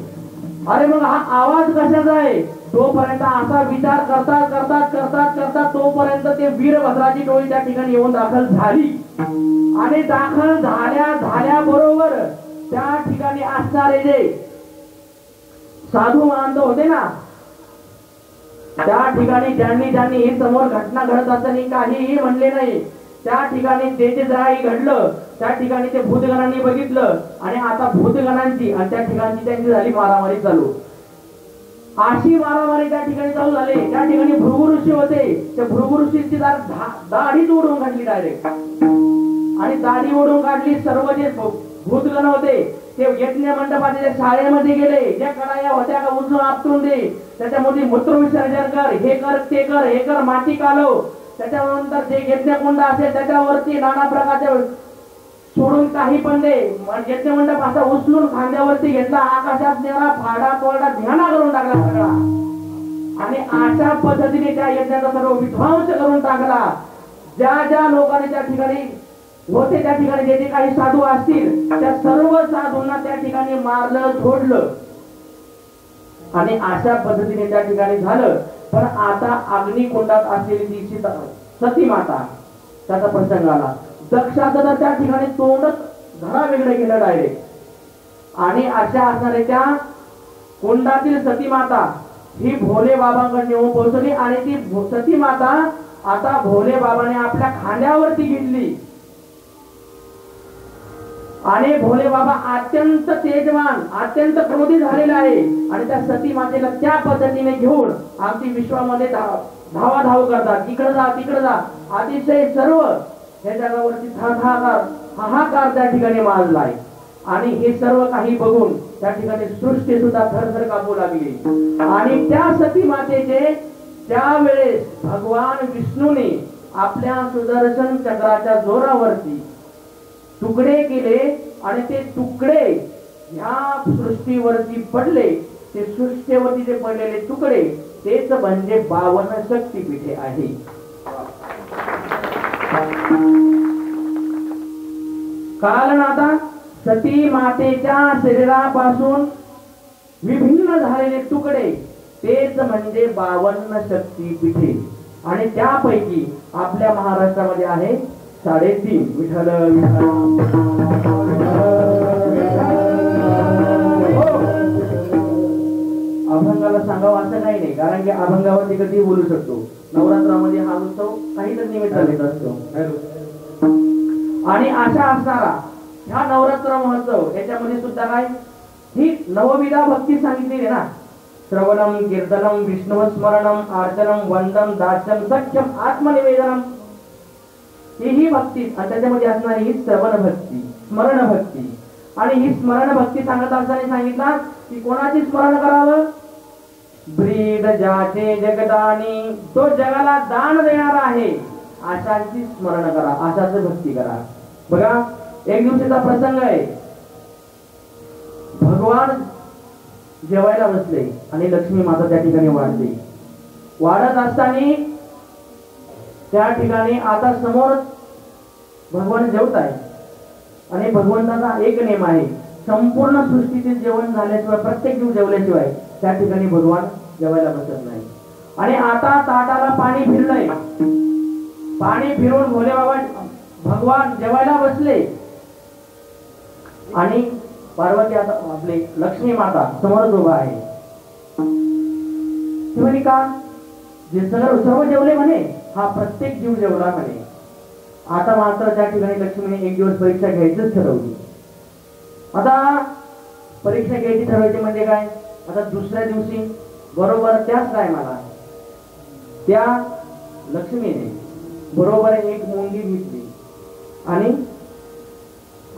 अरे मग हा आवाज कशाचा आहे. तोपर्यंत असा विचार करतात करतात करतात करतात तोपर्यंत ते वीरभद्राची टोळी त्या ठिकाणी येऊन दाखल झाली. आणि दाखल झाल्या बरोबर त्या ठिकाणी असणारे जे साधू महांत होते ना, त्या ठिकाणी ज्यांनी ही समोर घटना घडत असताना काहीही म्हणले नाही. त्या ठिकाणी जे जराही घडलं त्या ठिकाणी ते भूतगणांनी बघितलं आणि आता भूतगणांची आणि त्या ठिकाणी त्यांची झाली मारामारी चालू. अशी मारामारी त्या ठिकाणी चालू झाली. त्या ठिकाणी भृगु ऋषी होते, त्या भृगु ऋषीची दाढीच ओढून काढली डायरेक्ट. आणि दाढी ओढून काढली. सर्व जे भूतगण होते ते यज्ञ मंडपाच्या शाळेमध्ये गेले. ज्या कडाया होत्या का उचलून आपटून दे, त्याच्यामध्ये मूत्र विसर्जन कर, हे कर ते कर, हे कर माती कालव. त्याच्यानंतर जे यज्ञकुंड असेल त्याच्यावरती नाना प्रकारच्या सोडून काही पण दे. यज्ञ मंडप असा उचलून खांद्यावरती घेतला, आकाशात नेला, फाडा कोरडा ध्याना करून टाकला सगळा. आणि अशा पद्धतीने त्या यज्ञाचा सर्व विध्वंस करून टाकला. ज्या ज्या लोकांनी त्या ठिकाणी होते त्या ठिकाणी जे जे काही साधू असतील त्या सर्व साधूंना त्या ठिकाणी मारलं, सोडलं. आणि अशा पद्धतीने त्या ठिकाणी झालं. पण आता अग्निकुंडात असलेली ती सती माता त्याचा प्रसंग आला. दक्षाचं तर त्या ठिकाणी तोंडच धडा वेगळं गेलं डायरेक्ट. आणि अशा असणाऱ्या त्या कुंडातील सती माता ही भोले बाबांकडे येऊन पोहोचली आणि ती सती माता आता भोले बाबाने आपल्या खांद्यावरती घेतली आणि भोले बाबा अत्यंत तेजवान अत्यंत क्रोधी झालेला आहे आणि त्या सती मातेला त्या पद्धतीने घेऊन आमची विश्वामध्ये धावाधाव करतात, इकडे जा तिकडे जा, अतिशय सर्व या जगावरती हाहाकार त्या ठिकाणी माजलाय आणि हे सर्व काही बघून त्या ठिकाणी सृष्टी सुद्धा थरथर कापू लागली आणि त्या सती मातेचे त्यावेळेस भगवान विष्णूने आपल्या सुदर्शन चक्राच्या जोरावरती तुकडे केले आणि ते तुकडे ह्या सृष्टीवरती पडले. ते सृष्टीवरती जे पडलेले तुकडे तेच म्हणजे 52 शक्तिपीठे आहे. कारण आता सती मातेच्या शरीरापासून विभिन्न झालेले तुकडे तेच म्हणजे 52 शक्तिपीठे आणि त्यापैकी आपल्या महाराष्ट्रामध्ये आहे 3.5. विठ्ठल अभंगाला सांगावं असं काही नाही, कारण की अभंगावरती कधी बोलू शकतो. नवरात्रामध्ये हा उत्सव काहीतरी निमित्त असतो आणि अशा असणारा ह्या नवरात्र महोत्सव याच्यामध्ये सुद्धा काय ही नवविधा भक्ती सांगितलेली ना. श्रवणम कीर्तनम विष्णु स्मरणम अर्चनम वंदम दास्यम सख्यम आत्मनिवेदनम ही भक्ती आणि त्याच्यामध्ये असणारी ही श्रवण भक्ती स्मरण भक्ती आणि ही स्मरण भक्ती सांगत असताना सांगितला की कोणाची स्मरण करावं. ब्रीड जाचे जगदानी तो जगाला दान देणार आहे अशांची स्मरण करा, अशाच भक्ती करा. बघा एक दिवशीचा प्रसंग आहे. भगवान जेवायला बसले आणि लक्ष्मी माता त्या ठिकाणी वाढत असताना त्या ठिकाणी आता समोर भगवान जेवत आहे आणि भगवंताचा एक नियम आहे, संपूर्ण सृष्टीतील जेवण झाल्याशिवाय प्रत्येक जीव जेवल्याशिवाय त्या ठिकाणी भगवान जेवायला बसत नाही. आणि आता ताटाला पाणी फिरलंय, पाणी फिरून भोले बाबा भगवान जेवायला बसले आणि पार्वती आता आपले लक्ष्मी माता समोरच उभा आहे. ती म्हणे का जे सर्व जेवले म्हणे, हा प्रत्येक जीव जेवला म्हणे. आता मात्र त्या ठिकाणी लक्ष्मीने एक दिवस परीक्षा घ्यायचीच ठरवली. आता परीक्षा घ्यायची ठरवायची म्हणजे काय, आता दुसऱ्या दिवशी बरोबर त्याच टायमाला त्या लक्ष्मीने बरोबर एक मुंगी घेतली आणि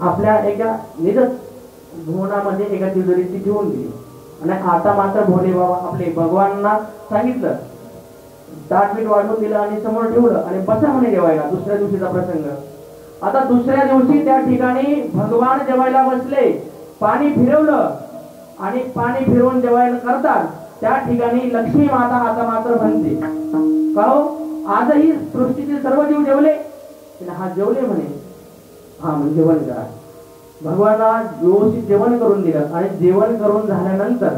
आपल्या एका निजच भुवनामध्ये एका तिजोरीत ती ठेवून दिली. आणि आता मात्र भोले बाबा आपले भगवानांना सांगितलं, ताटपीठ वाढवून दिलं आणि समोर ठेवलं आणि बसा म्हणे जेवायला. दुसऱ्या दिवशीचा प्रसंग. आता दुसऱ्या दिवशी त्या ठिकाणी भगवान जेवायला बसले, पाणी फिरवलं आणि पाणी फिरवून जेवायला करतात त्या ठिकाणी लक्ष्मी माता आता मात्र म्हणते का हो आजही सृष्टीतील सर्व जीव जेवले. हा जेवले म्हणे, हा म्हणजे जेवण करा. भगवानाला व्यवस्थित जेवण करून दिलं आणि जेवण करून झाल्यानंतर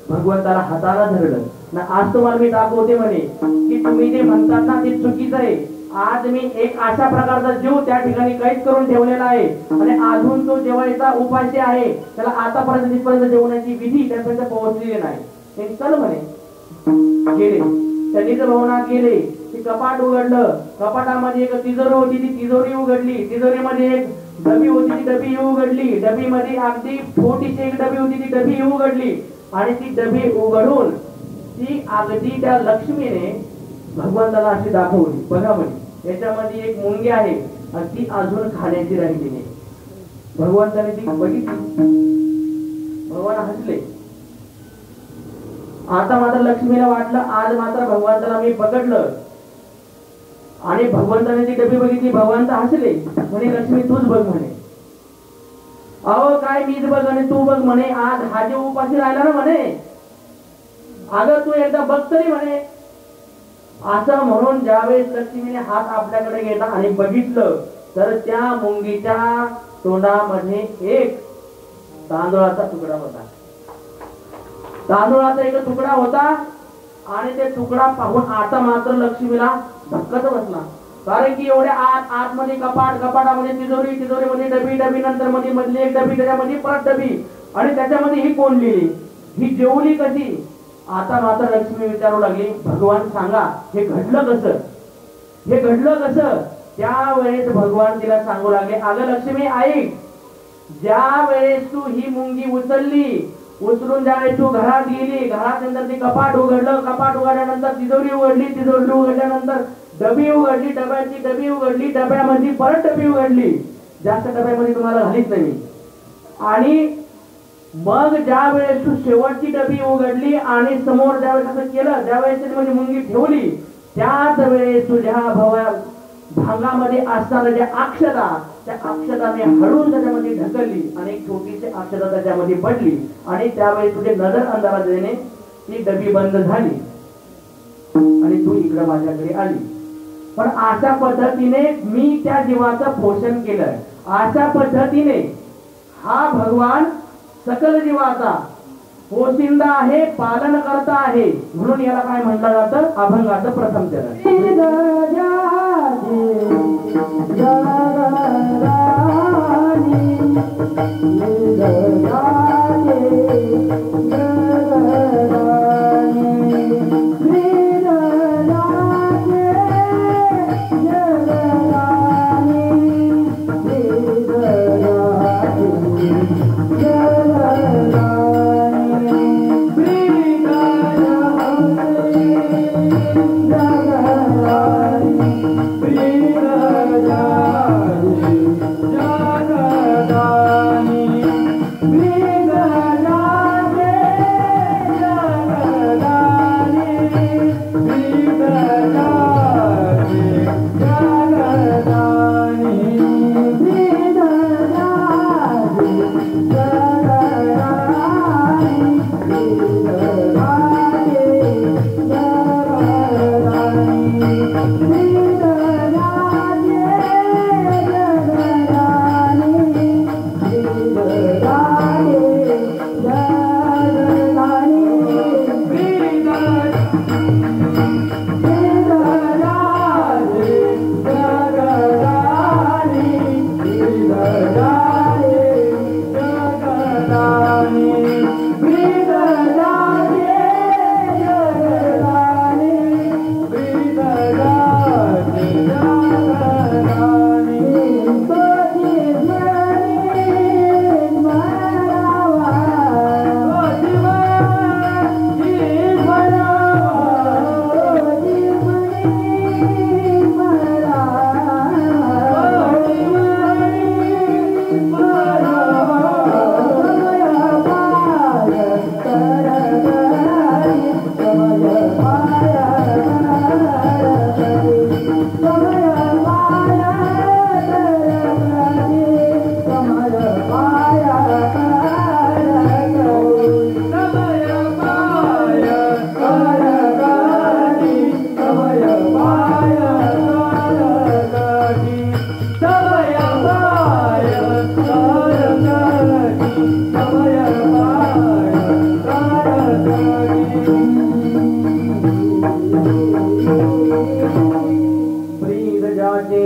भगवंताला हाताला धरलं ना. आज तुम्हाला मी दाखवते म्हणे की तुम्ही जे म्हणतात ना ते चुकीचं आहे. आज मी एक अशा प्रकारचा जीव त्या ठिकाणी कैद करून ठेवलेला आहे आणि अजून तो जेवायचा उपाशी आहे. त्याला आतापर्यंत तिथपर्यंत जेवण्याची विधी त्यापर्यंत पोहोचलेली नाही. ते चल म्हणे गेले, त्यांनी जर भवनात गेले, ते कपाट उघडलं, कपाटामध्ये एक तिजोरी होती, ती तिजोरी उघडली, तिजोरीमध्ये एक डबी होती, ती डबी उघडली, डबीमध्ये अगदी छोटीशी एक डबी होती, ती डबी उघडली आणि ती डबी उघडून ती अगदी त्या लक्ष्मीने भगवंताला अशी दाखवली. बघा म्हणे याच्यामध्ये एक मुंगी आहे आणि ती अजून खाण्याची राहिली नाही. भगवंताने ती बघितली, भगवान हसले. आता मात्र लक्ष्मीला वाटलं आज मात्र भगवंताला मी पकडलं आणि भगवंताने ती डबी बघितली. भगवंत हसले म्हणे लक्ष्मी तूच बघ म्हणे. अहो काय मीच बघ आणि तू बघ म्हणे, आज हा जे उपाशी राहिला ना म्हणे, अगं तू एकदा बघ तरी म्हणे. असं म्हणून ज्यावेळेस लक्ष्मीने हात आपल्याकडे घेतला आणि बघितलं तर त्या मुंगीच्या तोंडामध्ये एक तांदूळाचा तुकडा होता. तांदूळाचा एक तुकडा होता आणि ते तुकडा पाहून आता मात्र लक्ष्मीला धक्काच बसला. कारण की एवढ्या आतमध्ये कपाटामध्ये तिजोरी, तिजोरीमध्ये डबी नंतर मध्ये मधली एक डबी, त्याच्यामध्ये परत डबी आणि त्याच्यामध्ये ही कोंडलेली. ही जेवली कशी? आता माता लक्ष्मी विचारू लागली, भगवान सांगा हे घडलं कसं? हे घडलं कसं? त्यावेळेस भगवान तिला सांगू लागले, अगं लक्ष्मी ऐक, ज्या वेळेस तू ही मुंगी उचलून ज्यावेळेस तू घरात गेली, घरात नंतर ते कपाट उघडलं, कपाट उघडल्यानंतर तिजोरी उघडली, तिजोरी उघडल्यानंतर डबी उघडली, डब्याची डबी उघडली, डब्यामध्ये परत डबी उघडली, जास्त डब्यामध्ये तुम्हाला घालीत नाही. आणि मग ज्या वेळेस तू शेवटची डबी उघडली आणि समोर ज्यावेळेस असं केलं, ज्यावेळेस म्हणजे मुंगी ठेवली, त्याच वेळेस तुझ्या भांगामध्ये असताना ज्या अक्षता, त्या अक्षता मी हळून त्याच्यामध्ये ढकलली आणि एक छोटीशी अक्षता त्याच्यामध्ये पडली आणि त्यावेळेस तुझे नजर अंधारात येणे ती डबी बंद झाली आणि तू इकडे माझ्याकडे आली. पण अशा पद्धतीने मी त्या जीवाचं पोषण केलं. अशा पद्धतीने हा भगवान सकल जीवाचा पोशिंदा आहे, पालन करता आहे. म्हणून याला काय म्हटलं जातं? अभंगाचं प्रथम चरण.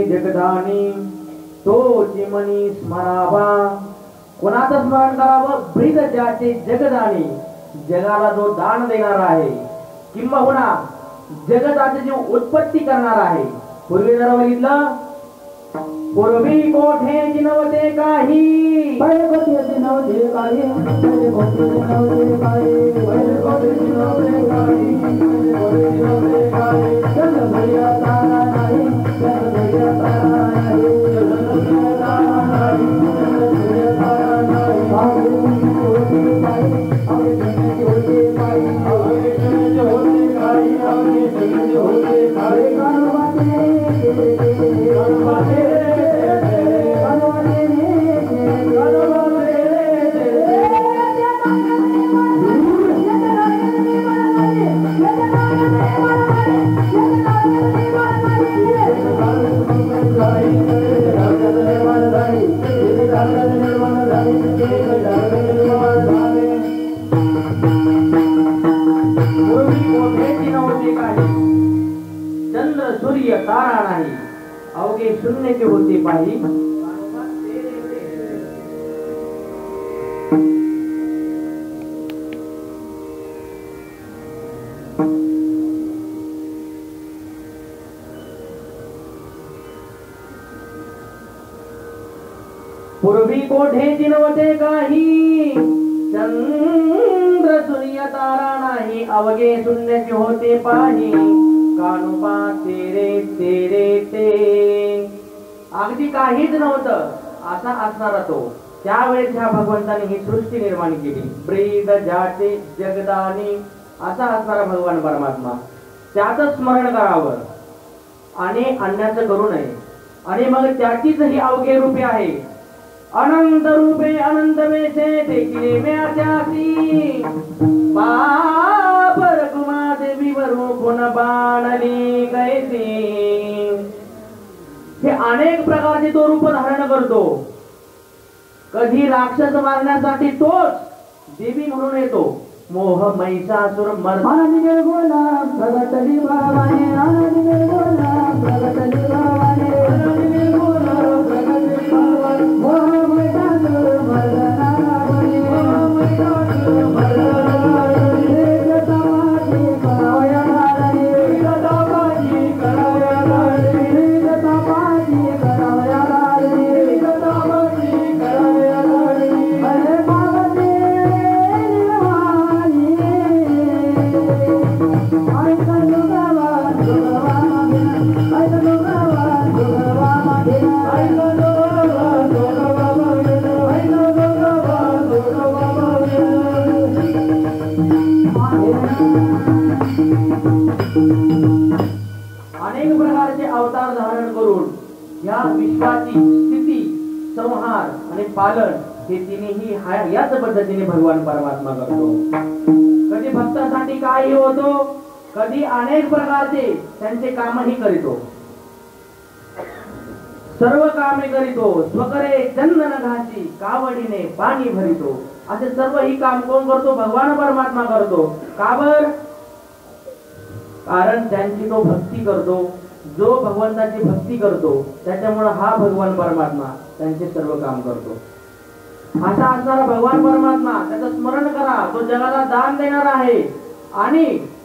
जगदानी तो चिमनी स्मरावा. कोणाचं स्मरण करावं? ब्रीद ज्याचे जगदानी, जगाला जो दान देणार आहे, किंबहुना जगताची जी उत्पत्ती करणार आहे. पूर्वी जरा बघितलं, पूर्वी कोठे नव्हते काही, पहिले कोठे नव्हते काही, पहिले कोठे नव्हते काही, पहिले कोठे नव्हते काही, पहिले कोठे नव्हते काही. जग भैया तारा नाही, जग भैया तारा नाही, जग भैया तारा नाही, जग भैया तारा नाही. आगे होते काही, आगे होते काही, आगे होते काही, आगे होते काही. कानवाते चंद्र सूर्य तारा नाही, अवघे शून्याचे होते पायी पूर्वी कोठे नव्हते काही चंद्र सूर्य तारा नाही अवघे शून्याचे होते पाही कानुबा तेरे तेरे ते अगदी काहीच नव्हतं असा असणारा तो त्यावेळेस ह्या भगवंताने ही सृष्टी निर्माण केली ब्रीद जाते जगदानी असा असणारा भगवान परमात्मा त्याच स्मरण करावं आणि अन्याचं करू नये आणि मग त्याचीच ही अवघे रूपे आहे अनंत रूपे अनंत वेशे देखिले म्याच्यासी बाबर कुमा देवी वरू कोण बाणली कैसी हे अनेक प्रकारचे तो रूप धारण करतो कधी राक्षस मारण्यासाठी तोच देवी म्हणून येतो मोह महिषासुर मर्दानी गोला प्रगटली भावाने आनंदी गोला प्रगटली भावाने आनंदी गोला प्रगटली भावाने मोह महिषासुर मर्दाना बने मोह महिषासुर मर्दाना बने जतावाची करावया घालणे जतावाची करावया घालणे जतावाची करावया घालणे जतावाची करावया घालणे अरे बाबा अनेक प्रकारचे अवतार धारण करून या विश्वाची स्थिती संहार आणि पालन हे तिनेही याच पद्धतीने भगवान परमात्मा करतो कधी भक्तांसाठी काही होतो कधी अनेक प्रकारचे त्यांचे कामही करीतो सर्व कामे करीतो स्वकरे चंदन घासी कावडीने पाणी भरितो असे सर्व ही काम कोण करतो भगवान परमात्मा करतो का बर कारण त्यांची तो भक्ती करतो जो भगवंताची भक्ती करतो त्याच्यामुळे हा भगवान परमात्मा त्यांचे सर्व काम करतो असा असणारा भगवान परमात्मा त्याचं स्मरण करा तो जगाला दान देणार आहे आणि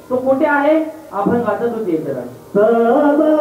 तो कुठे आहे अभंगाचं द्वितीय चरण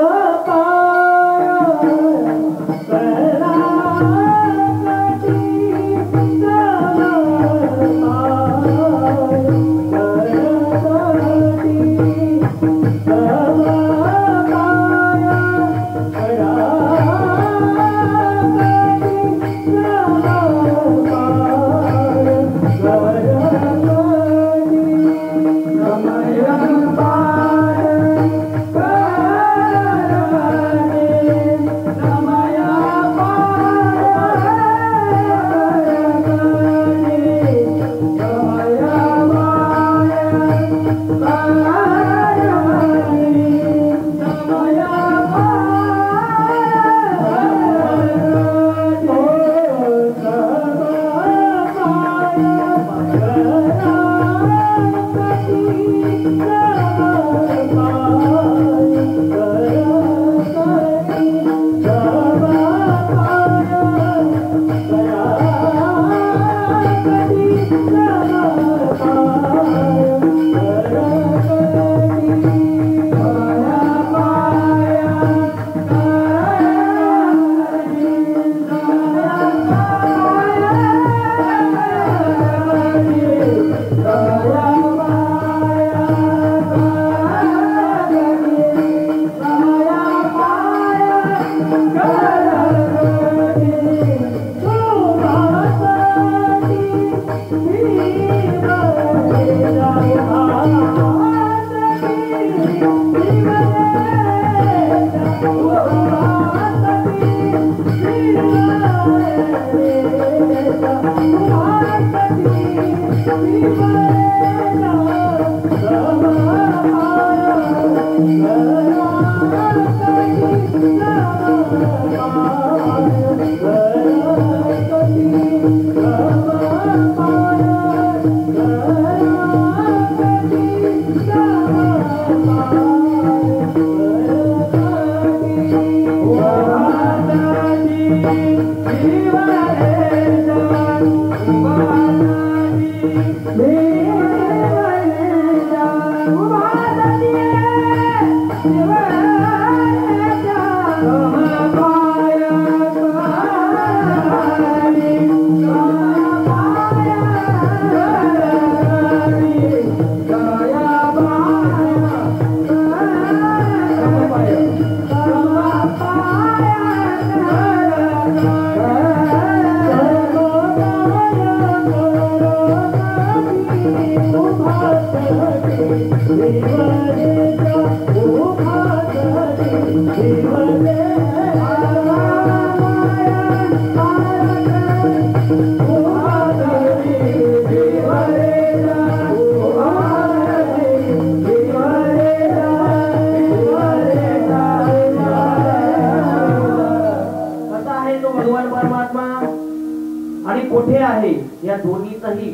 या दोन्हीचंही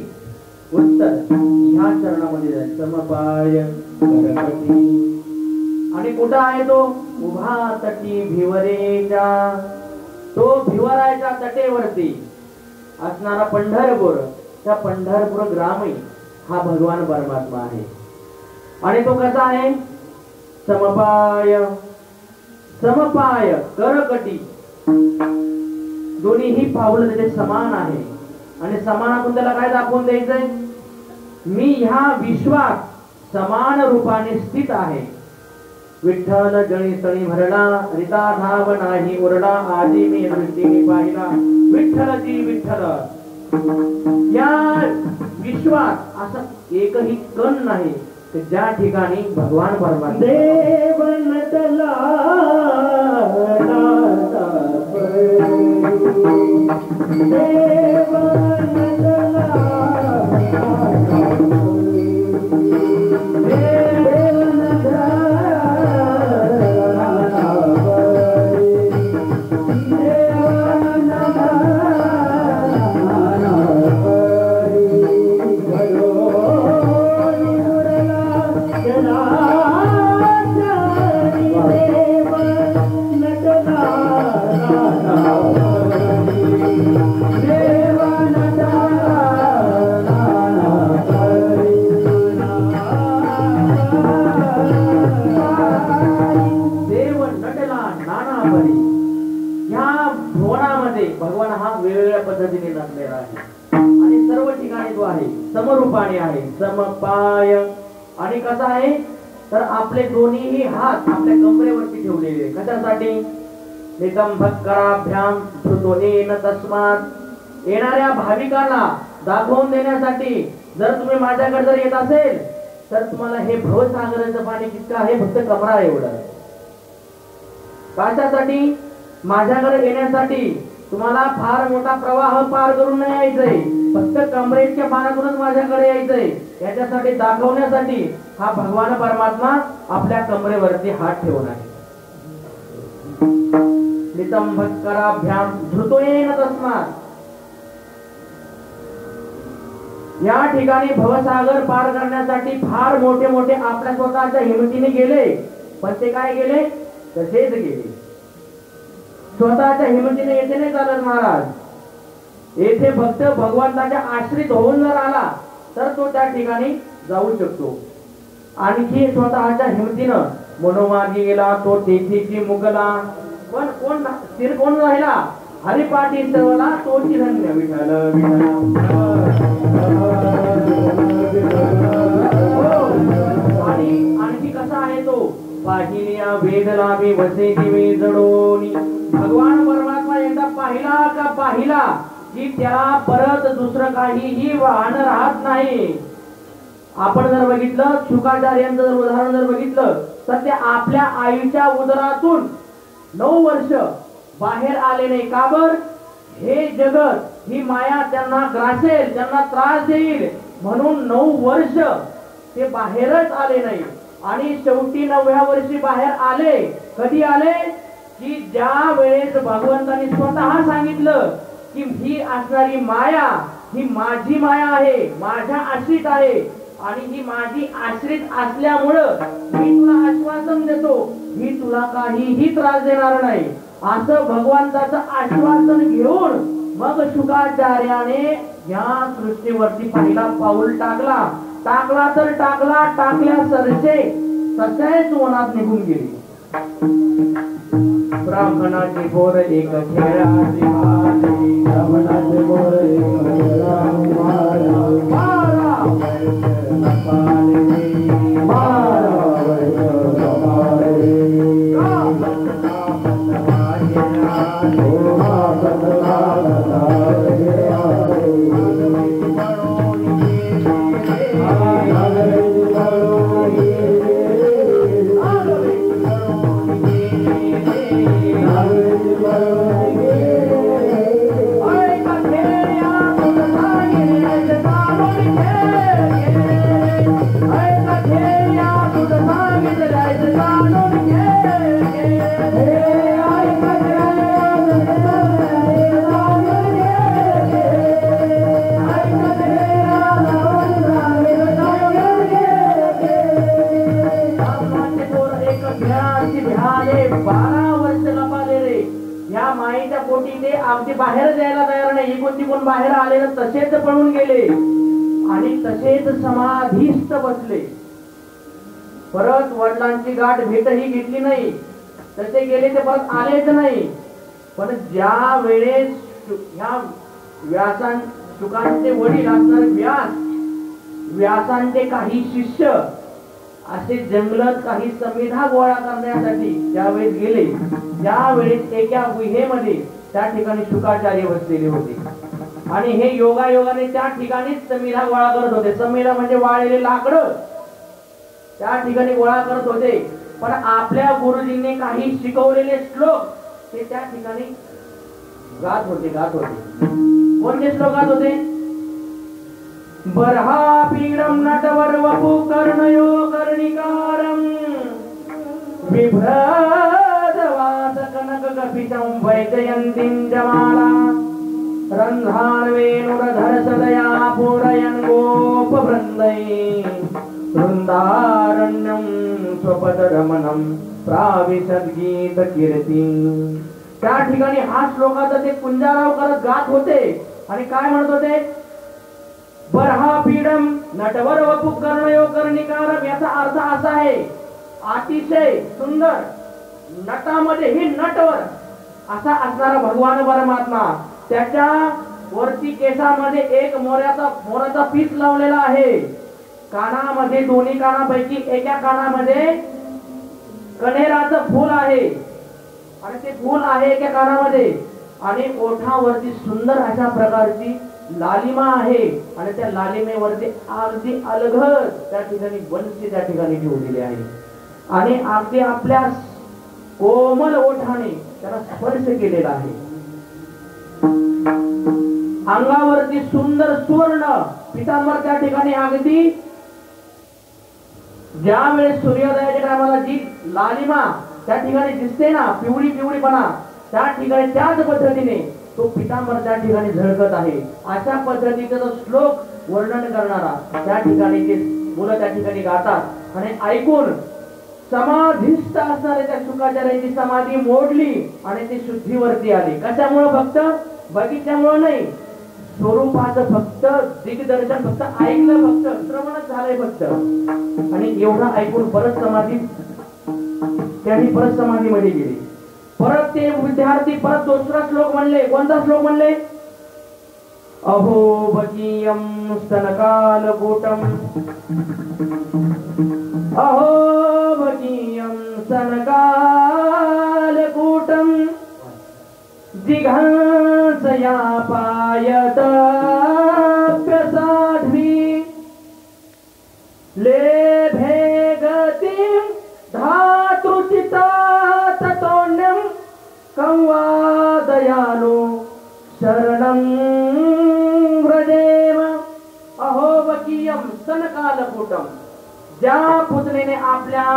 उत्तर ह्या चरणामध्ये आहे. समपाय करकटी. आणि कुठं आहे तो? उभा तटी भिवरेच्या. तो भिवराच्या तटेवरती असणारा पंढरपूर, त्या पंढरपूर ग्रामी हा भगवान परमात्मा आहे. आणि तो कसा आहे? समपाय. समपाय करकटी. दोन्हीही पाऊल त्याचे समान आहे. आणि समानातून त्याला काय दाखवून द्यायचंय? मी ह्या विश्वात समान रूपाने स्थित आहे. विठ्ठल जणी तणी भरला, रिता धाव नाही ओरडा, आधी मी दृष्टीने पाहिला, विठ्ठलजी विठ्ठल. या विश्वात असं एकही कण नाही की ज्या ठिकाणी भगवान परमात्मा देव नटला देव भगवान हा वेगवेगळ्या पद्धतीने नटलेला आहे. आणि सर्व ठिकाणी तो आहे, समरूपाने आहे, समपाय. आणि कसा आहे तर आपले दोन्हीही हात आपल्या कमरेवरती ठेवलेले. कशासाठी? नितंभक्कराभ्याम धृतोनेन तस्मात्. येणाऱ्या भाविकांना दाखवून देण्यासाठी जर तुम्ही माझ्याकडे जर येत असेल तर तुम्हाला हे भवसागराचं पाणी कितकं आहे? फक्त कमरा एवढं. कशासाठी? माझ्याकडे येण्यासाठी तुम्हाला फार मोठा प्रवाह पार करून नाही यायचंय, फक्त कमरेच्या पाण्यातूनच माझ्याकडे यायचंय. याच्यासाठी दाखवण्यासाठी हा भगवान परमात्मा आपल्या कमरेवरती हात ठेवून आहे. नितंभक्कराभ्याम धृतोयेन तस्मात्. या ठिकाणी भवसागर पार करण्यासाठी फार मोठे मोठे आपल्या स्वतःच्या हिमतीने गेले, पण ते काय गेले? तसेच गेले. स्वतःच्या हिमतीने येथे नाही चालत महाराज. येथे फक्त भगवंताच्या आश्रित होऊन जर आला तर तो त्या ठिकाणी जाऊ शकतो. आणखी स्वतःच्या हिमतीनं मनोमार्गी गेला तो तेथीची मुगला. पण कोण स्थिर कोण राहिला? हरिपाठी सेवला तोची धन्य. विठ्ठल आणि आणखी कसा आहे तो? पाहिल्या वेदला मी वसे दिवे जडोनी. भगवान परमात्मा एकदा पाहिला का पाहिला की त्याला परत दुसरं काहीही वाहन राहत नाही. आपण जर बघितलं शुकाचार्यांचं जर उदाहरण जर बघितलं तर ते आपल्या आईच्या उदरातून 9 वर्ष बाहेर आले नाही. का बर? हे जगत ही माया त्यांना ग्रासेल, त्यांना त्रास देईल म्हणून 9 वर्ष ते बाहेरच आले नाही. आणि शेवटी 9व्या वर्षी बाहेर आले. कधी आले? की ज्या वेळेस भगवंतांनी स्वतः सांगितलं की ही असणारी माया ही माझी माया आहे, माझ्या आश्रित आहे. आणि ही माझी आश्रित असल्यामुळं मी तुला आश्वासन देतो ही तुला काहीही त्रास देणार नाही. असं भगवंताचं आश्वासन घेऊन मग शुकाचार्याने या सृष्टीवरती पहिला पाऊल टाकला. टाकला तर टाकला, टाकल्या सरसे तसेच वनात निघून गेले. ब्राह्मणाची बोर एक खेळाची माती, ब्राह्मणाची बोर एक खेळाची भ्याले 12 वर्ष लपाले रे. या माईच्या पोटी ते अगदी बाहेर जायला तयार नाही. इकडून तिकडून बाहेर आले तसेच पळून गेले आणि तसेच समाधीस्थ बसले. परत वडिलांची गाठ भेटही घेतली नाही. तसे गेले ते परत आलेच नाही. पण ज्या वेळेस ह्या शुकांचे वडील असणार व्यासांचे काही शिष्य असे जंगलात काही संविधा गोळा करण्यासाठी ज्यावेळेस गेले त्यावेळेस एका गुहेमध्ये त्या ठिकाणी शुकाचार्य बसलेले होते आणि हे योगायोगाने त्या ठिकाणीच संविधा गोळा करत होते. संविधा म्हणजे वाळलेले लाकडं त्या ठिकाणी गोळा करत होते. पण आपल्या गुरुजींनी काही शिकवलेले श्लोक ते त्या ठिकाणी गात होते. कोणते श्लोक गात होते? बर्हा पीडम नटवर वपु कर्णयो कर्णिकारम विभ्रदवास कनक कपितं वैजयन्तीं जमाला रंधान वेणुरधर सदया पूरयन् गोपवृन्दै वृंदारण्यं स्वपदरमणं प्राविशद्गीत कीर्ती. त्या ठिकाणी हा श्लोकाचा ते कुंजाराव करत गात होते आणि काय म्हणत होते? बर्हा पीडम नटवर वपु कर्णयो कर्णिकारम. याचा अर्थ असा आहे अतिशय सुंदर नटामध्ये ही नटवर असा असणारा भगवान परमात्मा, त्याच्या वरती केसामध्ये एक मोराचा पीस लावलेला आहे. कानामध्ये दोन्ही कानापैकी एका कानामध्ये कण्हेराचं फूल आहे आणि ते फूल आहे एका कानामध्ये आणि ओठावरती सुंदर अशा प्रकारची लालिमा आहे आणि त्या लालिमेवरती अगदी अलगद त्या ठिकाणी वंशी त्या ठिकाणी ठेवलेली आहे आणि अगदी आपल्या कोमल ओठाने त्याला स्पर्श केलेला आहे. अंगावरती सुंदर सुवर्ण पितांबर त्या ठिकाणी अगदी ज्या वेळेस सूर्योदयाच्या टायमाला जी लालिमा त्या ठिकाणी दिसते ना, पिवळीपणा, त्या ठिकाणी त्याच पद्धतीने तो पितांबर त्या ठिकाणी झळकत आहे. अशा पद्धतीचा तो श्लोक वर्णन करणारा त्या ठिकाणी ते मुलं त्या ठिकाणी गातात आणि ऐकून समाधीस्थ असणारे त्या शुकाचार्यांची समाधी मोडली आणि ती शुद्धीवरती आली. कशामुळे? फक्त बघितल्यामुळे नाही, स्वरूपाचं फक्त दिग्दर्शन, फक्त ऐकलं, फक्त श्रवणच झालंय फक्त. आणि एवढं ऐकून परत समाधीमध्ये गेले. परत ते विद्यार्थी परत दुसरा श्लोक म्हणले. कोणता श्लोक म्हणले? अहो भगीयम स्तनकालकूटम, अहो भगीयम स्तनकालकूटम जिघांसया पायत साध्वी लेभे गतिं धातुचितात तोण्यं कंवा दयालो शरणं व्रजेम. अहो वकीयम स्तनकालकूटम. ज्या पुतनेने आपल्या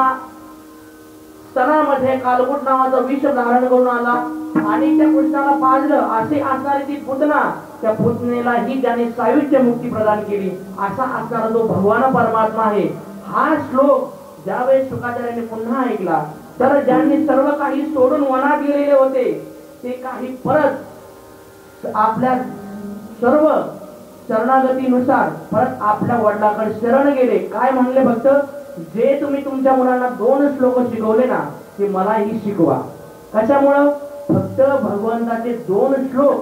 स्तनामध्ये कालकूट नावाचं विष धारण करून आला आणि त्या पुरुषाला पाजलं, अशी असणारी ती पुतना, त्या पुतनेला ही ज्याने सायुज्य मुक्ती प्रदान केली असा असणारा जो भगवान परमात्मा आहे. हा श्लोक ज्यावेळेस शुकाचार्यांनी पुन्हा ऐकला तर ज्यांनी सर्व काही सोडून वनात गेलेले होते ते काही परत आपल्या सर्व शरणागतीनुसार परत आपल्या वडिलांकडे शरण गेले. काय म्हणले? फक्त जे तुम्ही तुमच्या मुलांना 2 श्लोक शिकवले ना ते मलाही शिकवा. कशामुळं? फक्त भगवंताचे 2 श्लोक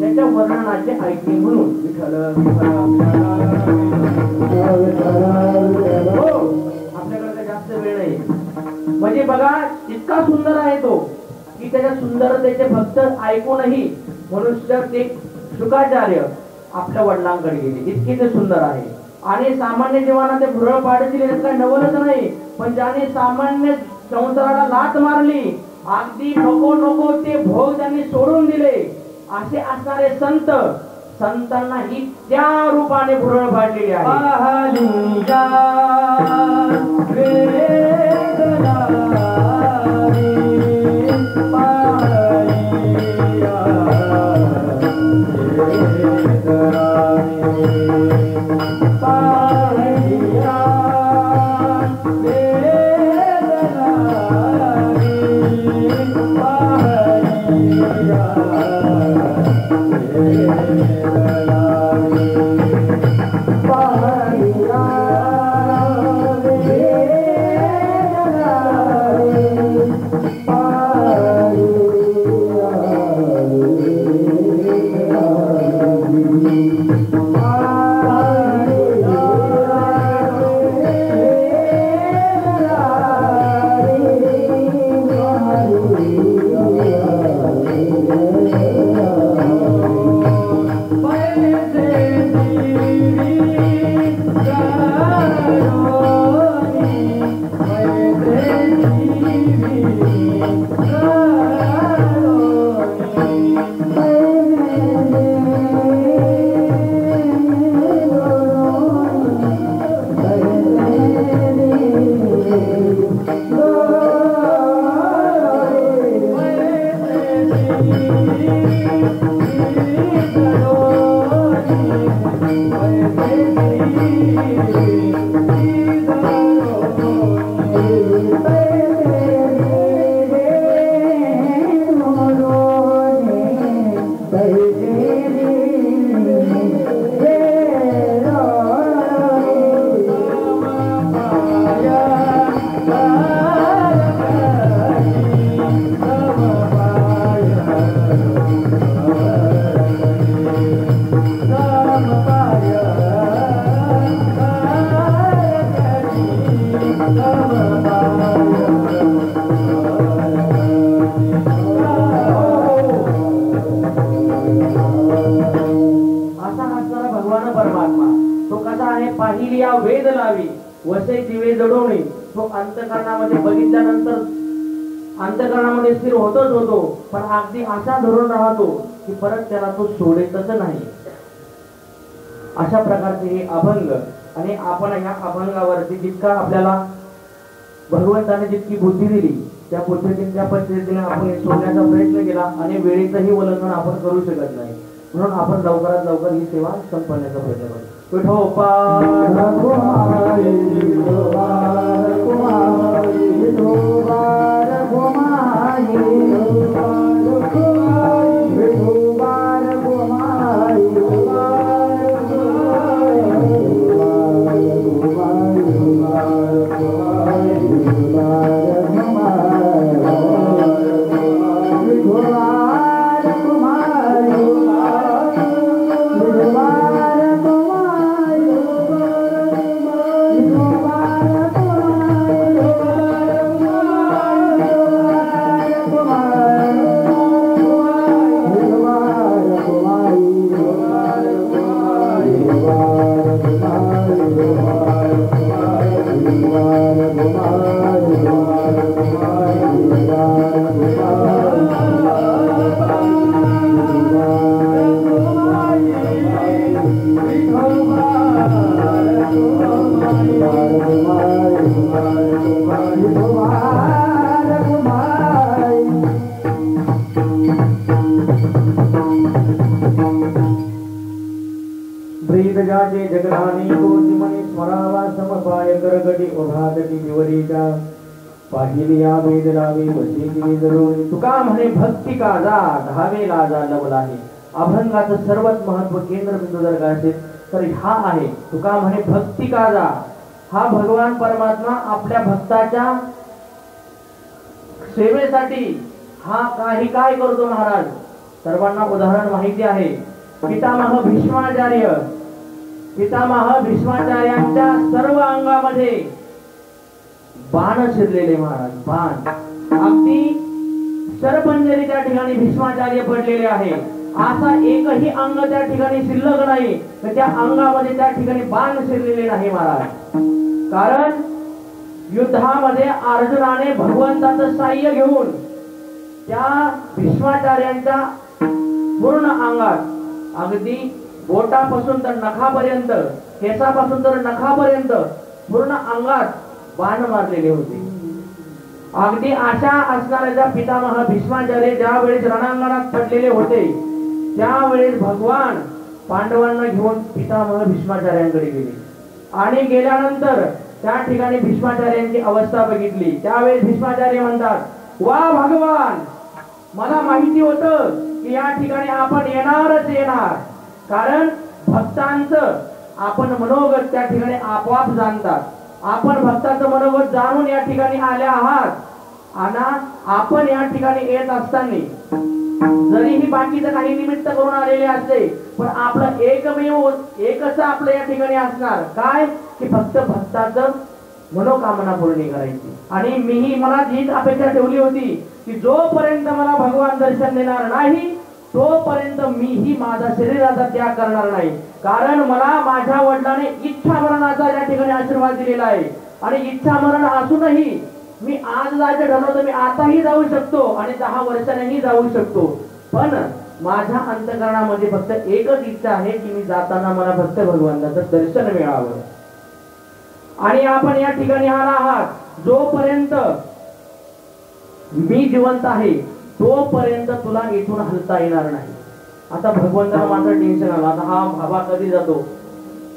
त्याच्या वर्णनाचे ऐकणे म्हणून. विठ्ठल हो, आपल्याकडे जास्त वेळ नाही. म्हणजे बघा इतका सुंदर आहे तो की त्याच्या सुंदरतेचे फक्त ऐकूनही मनुष्य ते शुकाचार्य आपल्या वडिलांकडे गेले. इतके ते सुंदर आहे. आणि सामान्य जीवनात ते भुरळ पाडतील काही नवलच नाही, पण ज्याने सामान्य संसाराला लात मारली, अगदी नको ते भोग त्यांनी सोडून दिले, असे असणारे संतांना ही त्या रूपाने भुरळ पाडलेली आहे. अंतःकरणामध्ये स्थिर होतोच होतो, पण अगदी असा धरून राहतो की परत त्याला तो सोडेतच नाही. अशा प्रकारचे हे अभंग. आणि आपण ह्या अभंगावरती जितका आपल्याला भगवंताने जितकी बुद्धी दिली त्या बुद्धीने त्या पद्धतीने आपण हे सोडण्याचा प्रयत्न केला आणि वेळेचंही उल्लंघन आपण करू शकत नाही. म्हणून आपण लवकरात लवकर ही सेवा संपवण्याचा प्रयत्न करू. ब्रीदजाचे जगधानी कोटी मनी स्मरावा समपाय करगटी ओघादटी विवरीचा पाहिलिया वेद लावे वशिली जरूर. तुका म्हणे भक्ती काजा धावे लाजा लवलाही. अभंगाचं सर्वात महत्व केंद्रबिंदू जर काय असेल तर हा आहे. तुका म्हणे भक्ती काजा. हा भगवान परमात्मा आपल्या भक्ताच्या सेवेसाठी हा काही काय करतो महाराज. सर्वांना उदाहरण माहिती आहे. पितामह भीष्माचार्य, पितामह भीष्माचार्यांच्या सर्व अंगामध्ये बाण शिरलेले महाराज. बाण अगदी सरपंजरी त्या ठिकाणी भीष्माचार्य पडलेले आहे. असा एकही अंग त्या ठिकाणी शिल्लक नाही तर त्या अंगामध्ये त्या ठिकाणी बाण शिरलेले नाही महाराज. कारण युद्धामध्ये अर्जुनाने भगवंताचं साह्य घेऊन त्या भीष्माचार्यांच्या पूर्ण अंगात अगदी बोटापासून तर नखापर्यंत, केसापासून तर नखापर्यंत पूर्ण अंगात बाण मारलेले होते. अगदी अशा असणाऱ्या पितामह भीष्माचार्य ज्या वेळेस रणांगणात पडलेले होते त्यावेळेस भगवान पांडवांना घेऊन पितामह भीष्माचार्यांकडे गेले आणि गेल्यानंतर त्या ठिकाणी भीष्माचार्यांची अवस्था बघितली. त्यावेळेस भीष्माचार्य म्हणतात, वा भगवान, मला माहिती होतं की या ठिकाणी आपण येणारच येणार. कारण भक्तांचं आपण मनोगत त्या ठिकाणी आपोआप जाणतात. आपण भक्ताचं मनोगत जाणून या ठिकाणी आले आहात आणि आपण या ठिकाणी येत असताना जरीही बाकीचं काही निमित्त करून आलेले असते पण आपलं एकमेव एकच आपलं या ठिकाणी असणार काय की फक्त भक्ताचं मनोकामना पूर्ण करायची. आणि मीही मनात हीच अपेक्षा ठेवली होती की जोपर्यंत मला भगवान दर्शन देणार नाही तोपर्यंत मीही माझा शरीराचा त्याग करणार नाही. कारण मला माझ्या वडिलांनी इच्छा मरणाचा या ठिकाणी आशीर्वाद दिलेला आहे. आणि इच्छा मरण असूनही मी आज जायचं ठरवलं तर मी आताही जाऊ शकतो आणि 10 वर्षांनीही जाऊ शकतो. पण माझ्या अंतःकरणामध्ये फक्त एकच इच्छा आहे की मी जाताना मला फक्त भगवंताचं दर्शन मिळावं. आणि आपण या ठिकाणी आहात, जोपर्यंत मी जिवंत आहे तोपर्यंत तुला इथून हलता येणार नाही. आता भगवंताला मात्र टेन्शन आलं, आता हा बाबा कधी जातो.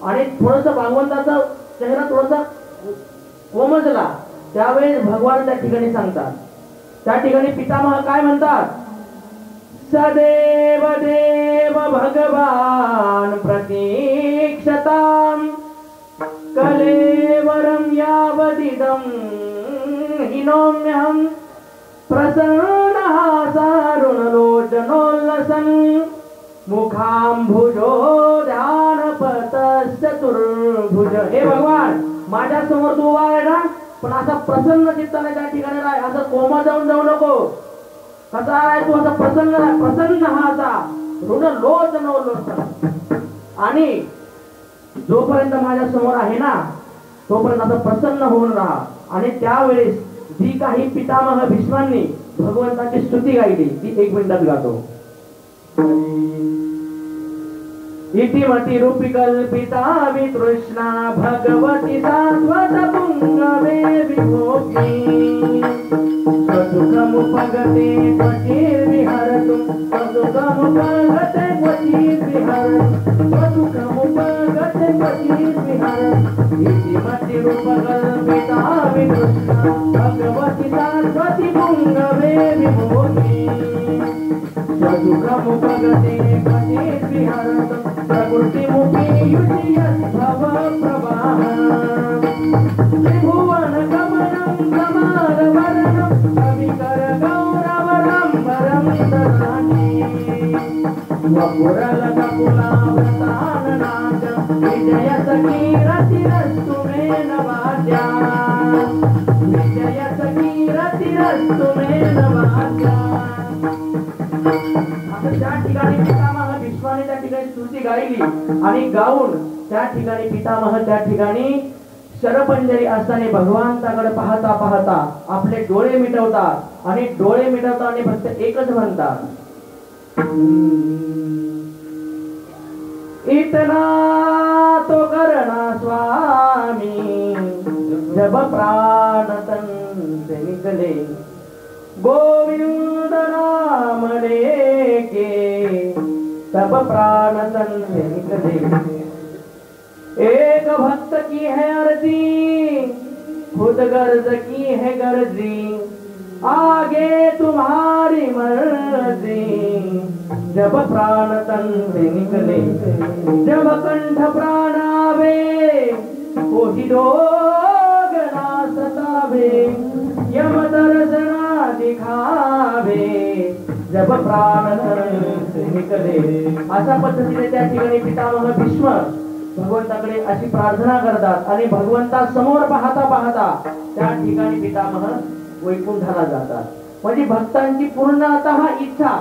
आणि थोडस भगवंताचा चेहरा थोडासा कोमजला. त्यावेळेस भगवान त्या ठिकाणी सांगतात, त्या ठिकाणी पितामह काय म्हणतात, सदेव देव भगवान प्रतीक्षताम कलेवरम यावदिदं हिनोम्यहं प्रसन्नहासारुणलोचनोल्लसन् मुखाम्भुजो ध्यानपतश्चतुर्भुज. हे भगवान, माझ्या समोर तू उभा आहे ना, पण असा प्रसन्न चित्ताने त्या ठिकाणी राह, असं कोमा जाऊ नको. कसा आहे तू, असा प्रसन्न हासा ऋणलोचनोल्लसन. आणि जोपर्यंत माझ्या समोर आहे ना तोपर्यंत असं प्रसन्न होऊन राहा. आणि त्यावेळेस जी काही पितामह भीष्मांनी भगवंताची स्तुती गायली ती 1 मिनिटात गातो. इतिमती रूपी कल्पिता वितृष्णा भगवती सात्वत पुंगवे विभोगी स्वसुखमुपगते क्वचिर्विहरतु स्वसुखमुपगते क्वचिर्विहरतु स्वसुखमुपगते क्वचिर्विहरतु इतिमती रूपकल्पिता वितृष्णा भगवती सात्वती पुंगवे विभोगी स्वसुखमुपगते क्वचिर्विहरतु प्रकृतिमुखी युज्यद्भव प्रवाह त्रिभुवन गमनं कमलवर्णं कविकर गौरवरम्बरं ददाति वपुरलककुलावृताननाद विजय सकीरतिरस्तु मे नवाद्या विजय सकीरतिरस्तु मे नवाद्या. त्या ठिकाणी पितामह भीष्माने त्या ठिकाणी स्तुती गायली आणि गाऊन त्या ठिकाणी पितामह त्या ठिकाणी शरपंजरी असताना भगवंताकडे पाहता पाहता आपले डोळे मिटवतात. आणि डोळे मिटवताना फक्त एकच म्हणतात, इतना तो करना स्वामी जब प्राण तन से निकले गोविंद नाम लेके तब प्राण तन से निकले. एक भक्त की है अर्जी खुद गर्ज की है गर्जी आगे तुम्हारी मर्जी जब प्राण तन से निकले जब कंठ प्राण आवे कोई रोग ना सतावे यम दर्शना दिखावे जब प्राण तन से निकले. अशा पद्धतीने त्या ठिकाणी पितामह भीष्म भगवंताकडे अशी प्रार्थना करतात आणि भगवंता समोर पाहता पाहता त्या ठिकाणी पितामह वैकुंठाला जातात. म्हणजे भक्तांची पूर्णतः इच्छा,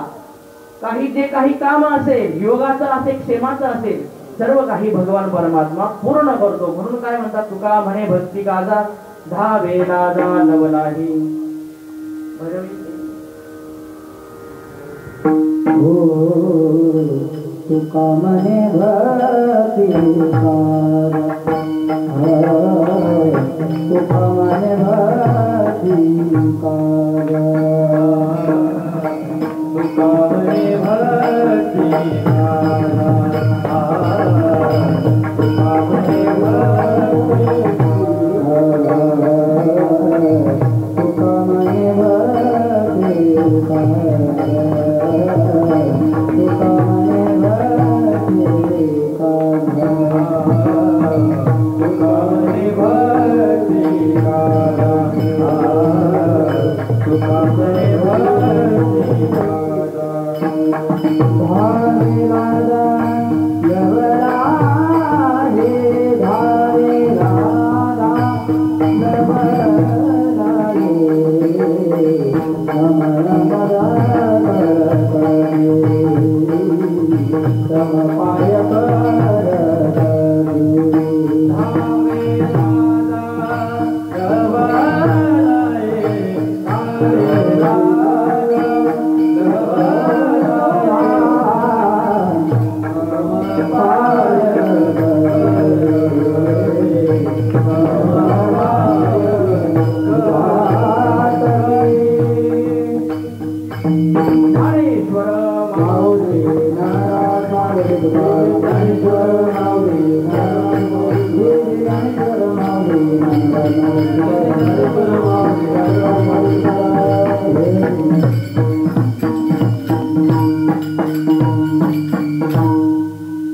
काही जे काही काम असेल, योगाचं असेल, क्षेमाचं असेल, सर्व काही भगवान परमात्मा पूर्ण करतो. म्हणून काय म्हणतात तुका म्हणे भक्ती गाजा धावेला जाणवलाही. तुका म्हणे भक्ती तुका म्हणे भक्ती तुका म्हणे भक्ती तुका म्हणे तुका म्हणे धारे राधा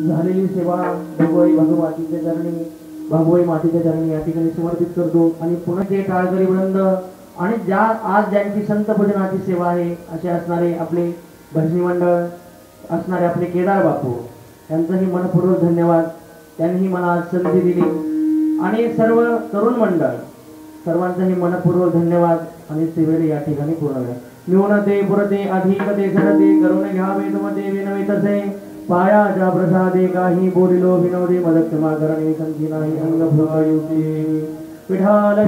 झालेली सेवा भगवई भगवतीच्या चरणी भगवई मातेच्या चरणी या ठिकाणी समर्पित करतो आणि पुन्हा जे टाळकरी वृंद आणि ज्या आज ज्यांची संत भजनाची सेवा आहे असे असणारे आपले भजनी मंडळ असणारे आपले केदार बापू यांचंही मनपूर्वक धन्यवाद. त्यांनीही मला आज संधी दिली आणि सर्व तरुण मंडळ सर्वांचंही मनपूर्वक धन्यवाद आणि सेवेला या ठिकाणी पूर्ण करा. न्यूनते पुरते अधिकते घनते करुण घ्यावे तुमते विनवे तसे पायाच्या प्रसादे काही बोलिलो विनोदे मदत क्षमा करणे संधी नाही अंग भुवायुते विठाल